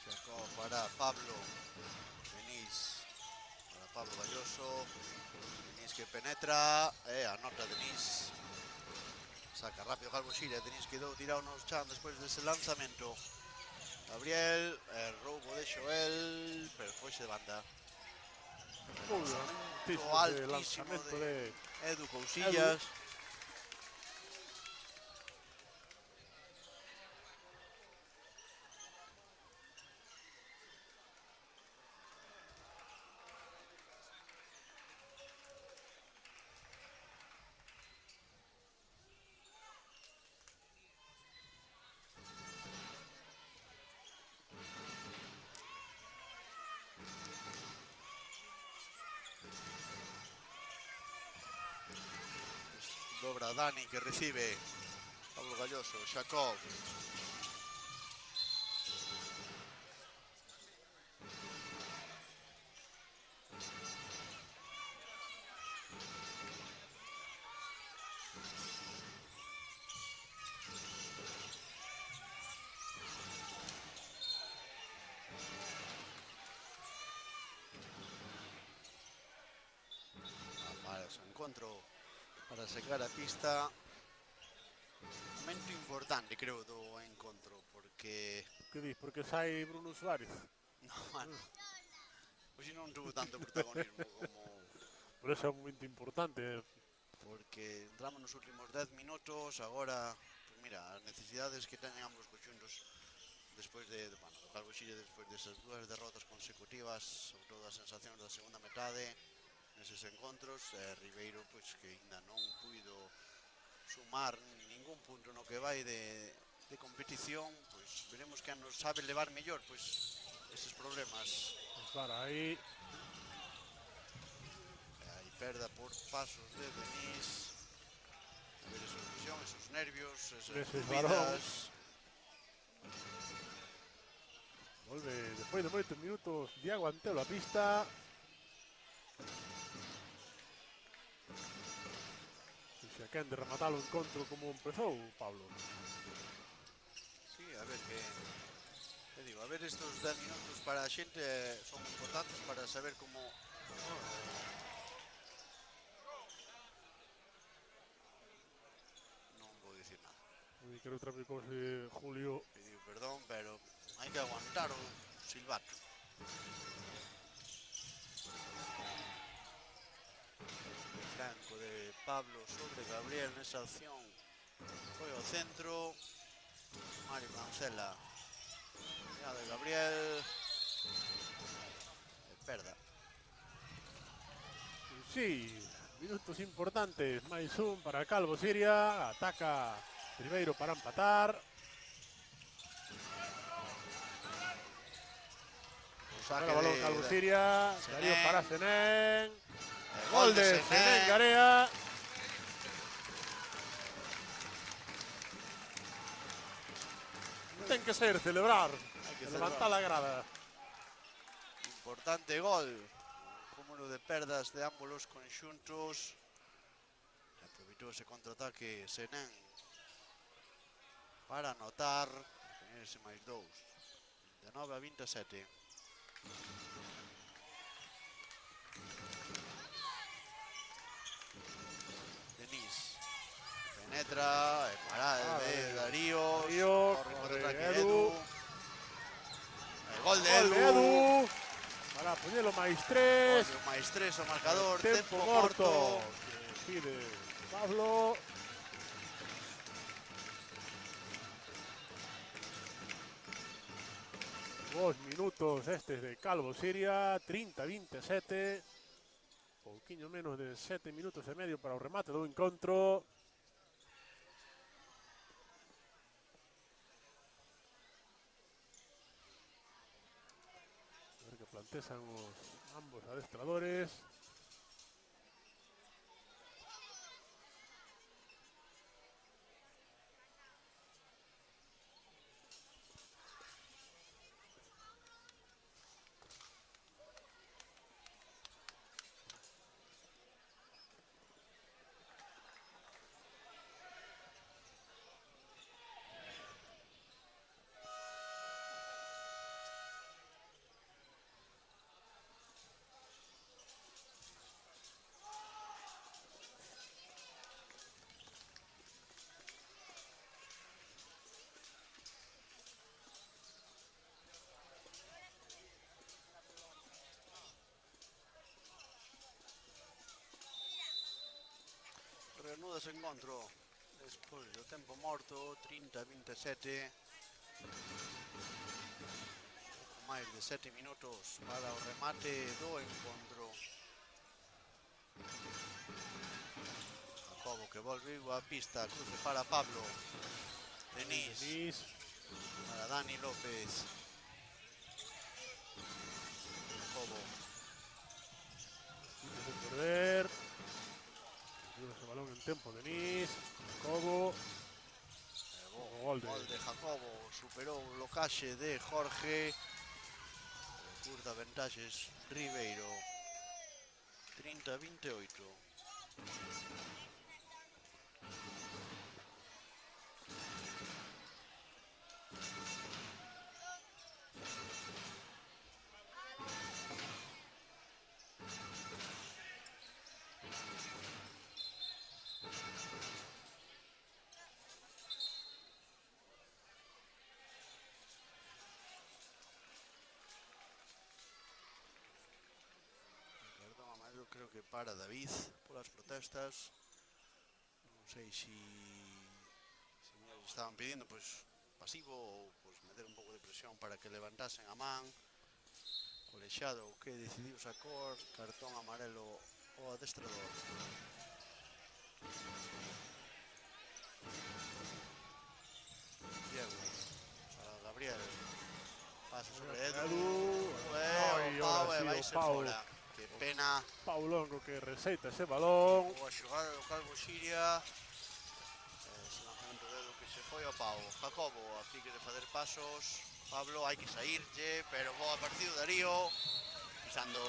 Sacó para Pablo. Denis para Pablo Galloso. Denis que penetra. Anota Denis. Saca rápido Calvo Siria. Denis quedou tirado nos chan despois dese lanzamento. Gabriel, roubo de Xoel, pero foise de banda. Lanzamento Altísimo lanzamento de de Edu Cousillas. Dobra Dani que recibe. Pablo Galloso, Jacob. Para su encontro, para sacar a pista. Momento importante, creo, do encontro, porque... Que dis, porque sai Bruno Suárez. No, bueno, pois non tuvo tanto protagonismo como... Por eso é un momento importante. Porque entramos nos últimos 10 minutos, agora, pues mira, as necesidades que teñen ambos conxuntos despois de bueno, do Calvo Siria despois desas dúas derrotas consecutivas, sobre todo as sensacións da segunda metade neses encontros, Ribeiro pois que ainda non puido sumar ningún punto no que vai de competición, pois veremos que nos sabe levar mellor pois eses problemas. Para aí Aí perda por pasos de Denis. A ver esa presión, esos nervios, esas subidas. volve despois de moitos minutos Diego Antelo a pista. E se quen de rematar o encontro como empezou, Pablo. Sí, a ver que digo, a ver estos 10 minutos para a xente son importantes para saber como non vou dicir nada. E creo que traficose Julio. Pediu perdón, pero hai que aguantar o silbato. Franco de Pablo sobre Gabriel nesa acción. Foi ao centro. Mario cancela. Ya de Gabriel. Perda. Sí, minutos importantes. Máis un para Calvo Siria. Ataca Ribeiro para empatar. Saca o balón Calvo Siria. Darío para Senén. Gol de Senén Garea. Ten que ser celebrar. Hai que levantar a grada. Importante gol. Cúmulo de perdas de ambos os conxuntos. Aproveitou ese contraataque Senén para anotar. Ese máis dous. 19-27. Denis penetra, parada de Darío, corre Edu. El gol de Edu. Para poñelo máis 3. Máis 3 o marcador, tempo morto. Que pide Pablo. Dos minutos estes de Calvo Siria, 30-27. Pouquiño menos de 7 minutos e medio para o remate do encontro. Mantesan os ambos adestradores. Reanuda ese encontro despois do tempo morto, 30-27. Máis de 7 minutos para o remate do encontro. Jacobo que volve a pista, cruce para Pablo. Denis para Dani López. Jacobo. De perder. Ese balón en tempo, Denis. Jacobo. Gol de Jacobo. Superou o locaxe de Jorge. Curta ventaxes Ribeiro. 30-28. Creo que para David polas protestas. Non sei se estaban pidindo pois pasivo ou pois meter un pouco de presión para que levantasen a man. Colexiado que decidiu sacar cartón amarelo ao adestrador. Diego para Gabriel. Pasa sobre Edu. O Pau e vai ser fora. Que pena. Pau Longo que receita ese balón. Boa xogada do Calvo Siria. Ese lanzamento de Edu que se foi ao Pau. Jacobo aquí quere fazer pasos. Pablo hai que saírlle, pero boa partido Darío. Pisando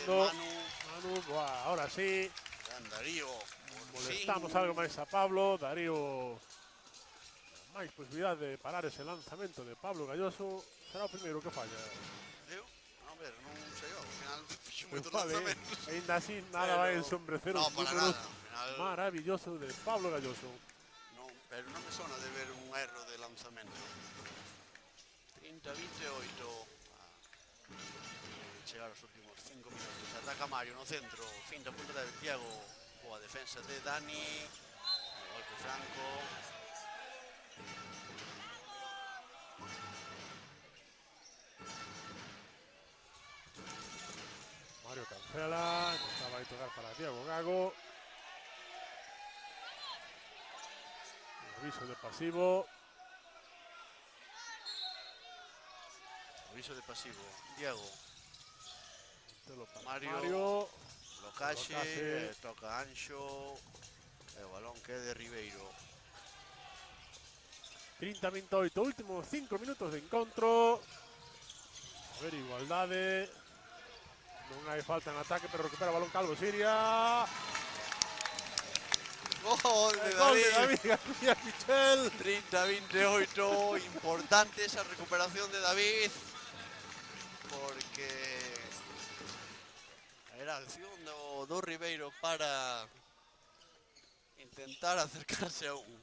de Manu, boa, ahora sí. Darío. Molestamos algo máis a Pablo. Darío máis posibilidade de parar ese lanzamento de Pablo Galloso. Será o primeiro que falla. A ver, non sei eu, ao final fixo moito Vale, lanzamentos. ainda así nada vai ensombrecer os números maravillosos de Pablo Galloso. Non, pero non me sona de ver un erro de lanzamento. 30-28. Chegar aos últimos 5 minutos. Ataca Mario no centro. Finta punta de Diego. Boa defensa de Dani. Golpe franco. Mario cancela, estaba a tocar para Diego Gago. Aviso de pasivo. Aviso de pasivo. Diego. Mario. Locaxe. Toca Anxo. E o balón que é de Ribeiro. 30-28, últimos 5 minutos de encontro. A ver, igualdade. Non hai falta en ataque, pero recupera o balón Calvo Siria. Gol de David García Michel. 30-28. Importante esa recuperación de David. Porque era a acción do Ribeiro para intentar acercarse a un.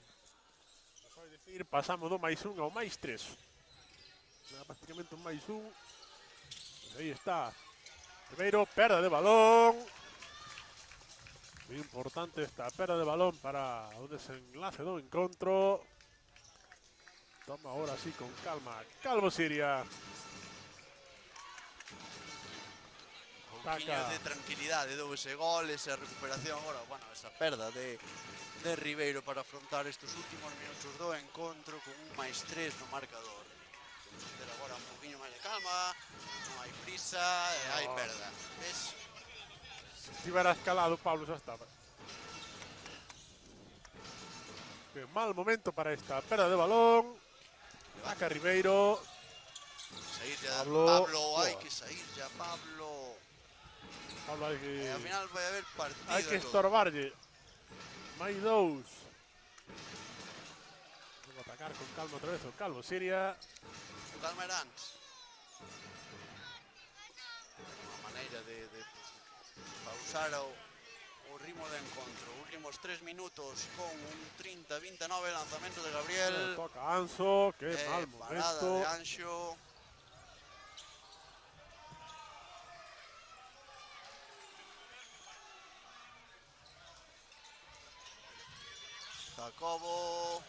Vai decir, pasamos do +1 ao +3. Era prácticamente un +1. Pues aí está. Ribeiro, perda de balón. Muy importante esta perda de balón para o desenlace do encontro. Toma ahora sí con calma Calvo Siria. Un poquinho de tranquilidade dou ese gol, esa recuperación agora, bueno, esa perda de Ribeiro para afrontar estes últimos minutos do encontro con un +3 no marcador. ter agora un poquinho máis de calma, non hai prisa, e hai perda. Ves? Si estivera escalado, Pablo xa estaba. Que mal momento para esta perda de balón. Saca Ribeiro. Saír ya Pablo. Pablo, hai que saír ya Pablo. Pablo hai que... Al final vai haber partido. hai que estorbarlle. Máis dous. Vou atacar con calma outra vez o Calvo Siria. O calma era antes. Unha maneira de pausar o ritmo de encontro. Últimos 3 minutos con un 30-29, lanzamento de Gabriel. Toca Anso, que mal Parada momento. de Anxo. Jacobo.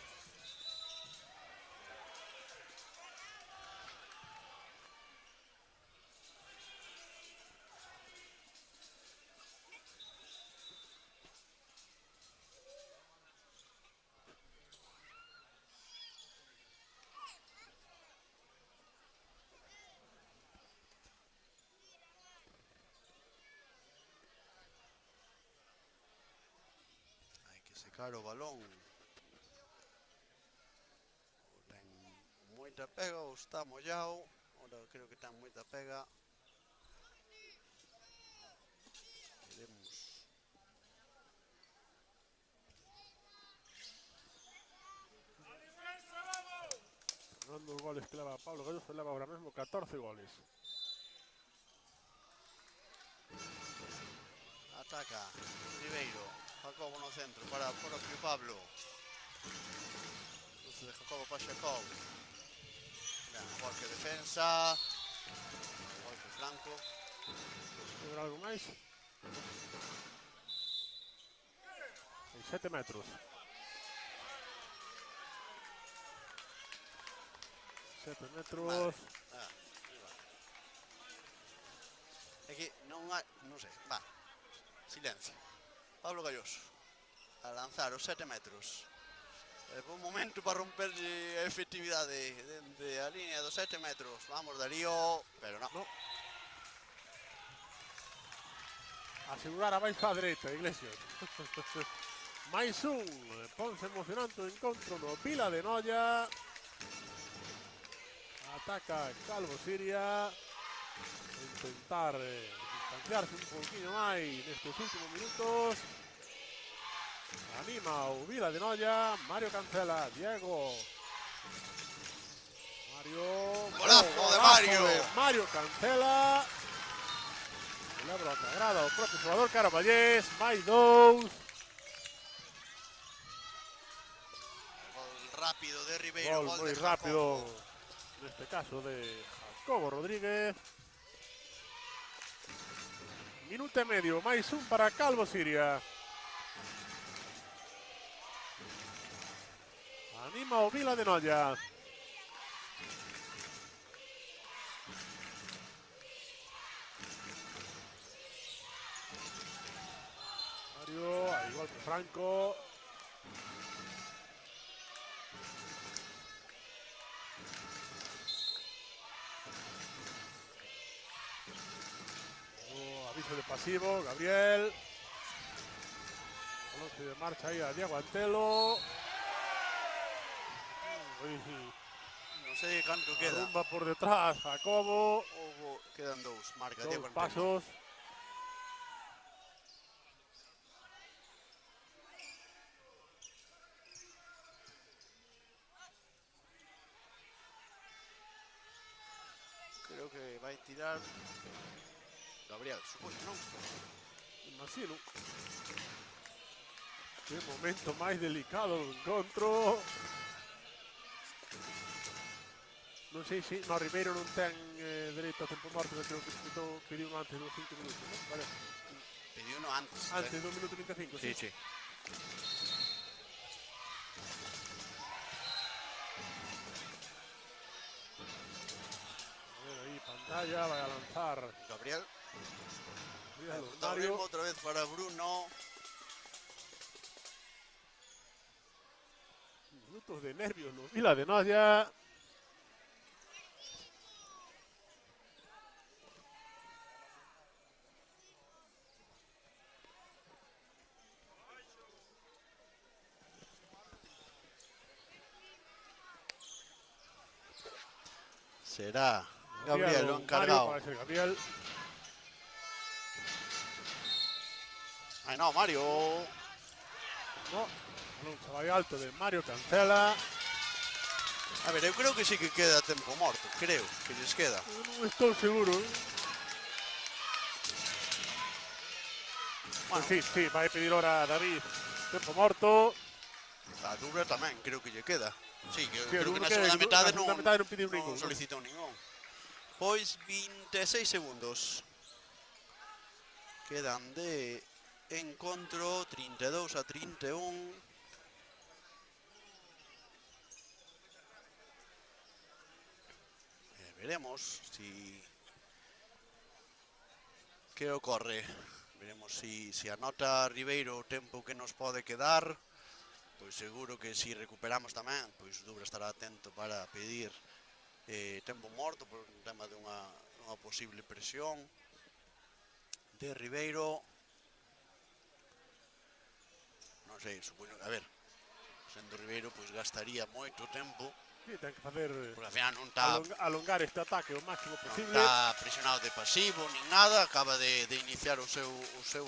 Hai que secar o balón. Ten moita pega ou está mollado. Ahora creo que ten moita pega. Veremos. Ronando os goles que leva Pablo Galloso, leva ahora mesmo 14 goles. Ataca Ribeiro. Jacobo no centro para o propio Pablo. Luce de Jacobo para Jacob. Golpe defensa. Golpe flanco. Haber algo máis? En 7 metros. 7 metros. É que non hai, non sei, va. Silencio. Pablo Galloso a lanzar os 7 metros. Un momento para romperlle a efectividade dende a línea dos 7 metros. Vamos, Darío, pero non. No. Asegurar a máis á dereita, Iglesias. máis un. Ponse emocionante o encontro no Vila de Noia. Ataca Calvo Siria. Intentar distanciarse un poquinho máis nestes últimos minutos. Anima o Vila de Noia. Mario Cancela, Diego. Mario. Golazo de Mario. Mario Cancela. Lembro que agrada o propio xogador Caraballés. Máis dous. Gol rápido de Ribeiro. Gol Gol moi de rápido. Jacobo. Neste caso de Jacobo Rodríguez. Minuto e medio, máis un para Calvo Siria. Anima o Vila de Noia. Mario, aí golpe franco. Aviso de pasivo, Gabriel. Balón de marcha aí a Diego Antelo. Non sei canto queda. Rumba por detrás, Jacobo. Quedan dous. Marca Dos Diego Antelo. pasos. Creo que vai tirar Gabriel, supoño, non? Imagino. Que momento máis delicado do encontro. Non sei se no Ribeiro non ten dereito a tempo morto, creo que pediu antes dos 5 minutos, ¿no? Vale. Pediu no antes. Antes do minuto 25, sí. Sí. A ver aí, pantalla, vai a lanzar Gabriel. Mario. Outra vez para Bruno. Minutos de nervios no Vila de Noia. Será Gabriel o encargado. Mario, ser Gabriel. Ai, no, Mario. No, balón se vai alto de Mario Cancela. A ver, eu creo que sí que queda tempo morto. Creo que lles queda. Non estou seguro. Bueno, Sí, vai pedir ahora a David. Tempo morto. a Dubra tamén, creo que lle queda. Sí, que Sí, creo que na que segunda metade na segunda metade non pediu non ningún. solicitou ningún. Pois 26 segundos. Quedan de encontro 32 a 31. Veremos si que ocorre. Veremos si anota Ribeiro o tempo que nos pode quedar. Pois seguro que si recuperamos tamén, pois Dubra estará atento para pedir tempo morto por un tema de unha posible presión de Ribeiro. Non sei, supoño, a ver, sendo Ribeiro, pois gastaría moito tempo. Sí, ten que facer Porque al final non está alongar este ataque o máximo posible. Non está presionado de pasivo nin nada, acaba de iniciar o seu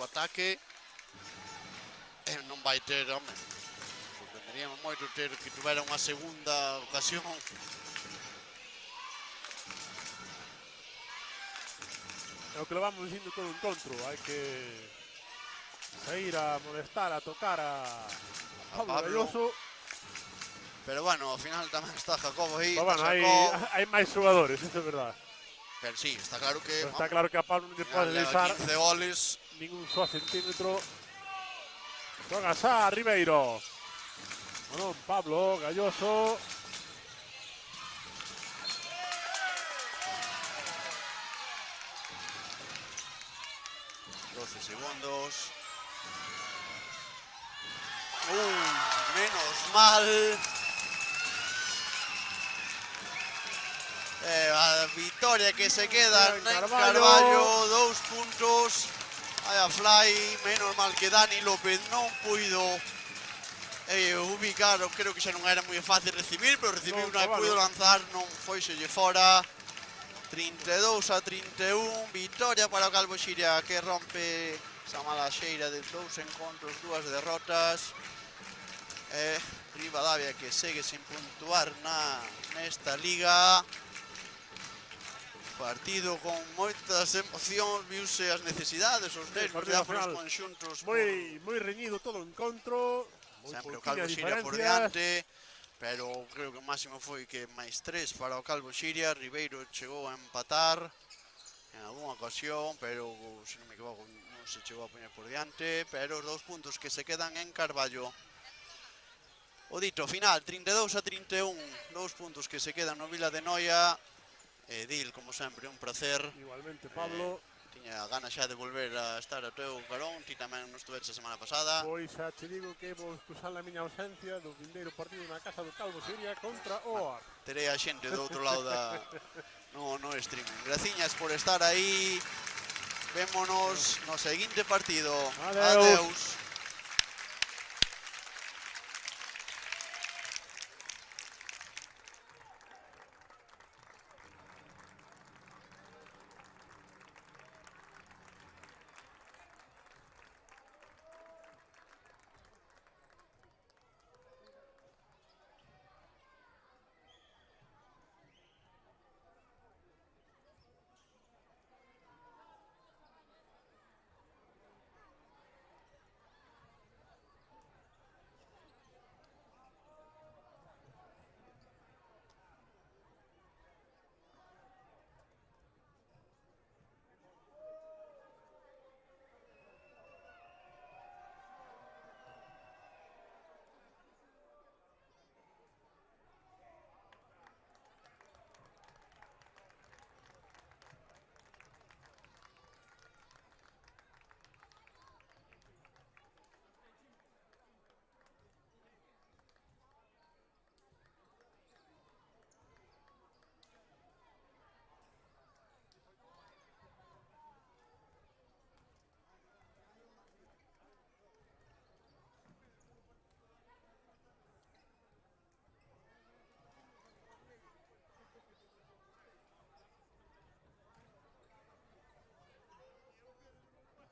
ataque. Non vai ter, home, sorprenderíamos moito ter que tuvera unha segunda ocasión. É o que lo vamos dicindo todo o encontro, hai que sair a molestar, a tocar a Pablo Galloso. Pero bueno, ao final tamén está Jacobo aí. Pero bueno, hai máis xogadores, eso é verdad. Pero sí, está claro que... Pero está claro que a Pablo non lle pode deixar 15 goles. ningún só centímetro. Xoga xa Ribeiro. Bueno, Pablo Galloso. Segundos. Menos mal. A victoria que se queda en Carballo, 2 puntos. Vai a fly, menos mal que Dani López non puido ubicar, creo que xa non era moi fácil recibir, pero recibiu unha, puido lanzar, non foiselle fora. 32 a 31, victoria para o Calvo Xiria que rompe esa mala xeira de 2 encontros, 2 derrotas. Ribadavia que segue sin puntuar nesta liga. Partido con moitas emocións, viuse as necesidades, os nervios dos conxuntos. Moi reñido todo o encontro. Sempre o Calvo Xiria por diante. Pero creo que o máximo foi que máis 3 para o Calvo Xiria. Ribeiro chegou a empatar en algunha ocasión, pero se non me equivoco non se chegou a poñer por diante. Pero os 2 puntos que se quedan en Carballo. O dito final, 32 a 31, 2 puntos que se quedan no Vila de Noia. Dil, como sempre, un placer. Igualmente, Pablo. Tiña ganas xa de volver a estar ao teu carón, ti tamén non estuveches a semana pasada. Pois xa te digo que vou excusar a miña ausencia do vindeiro partido na casa do Calvo Xiria contra o OAR. Terei a xente do outro lado no streaming. Graciñas por estar aí. Vémonos no seguinte partido. Adeus. Adeus.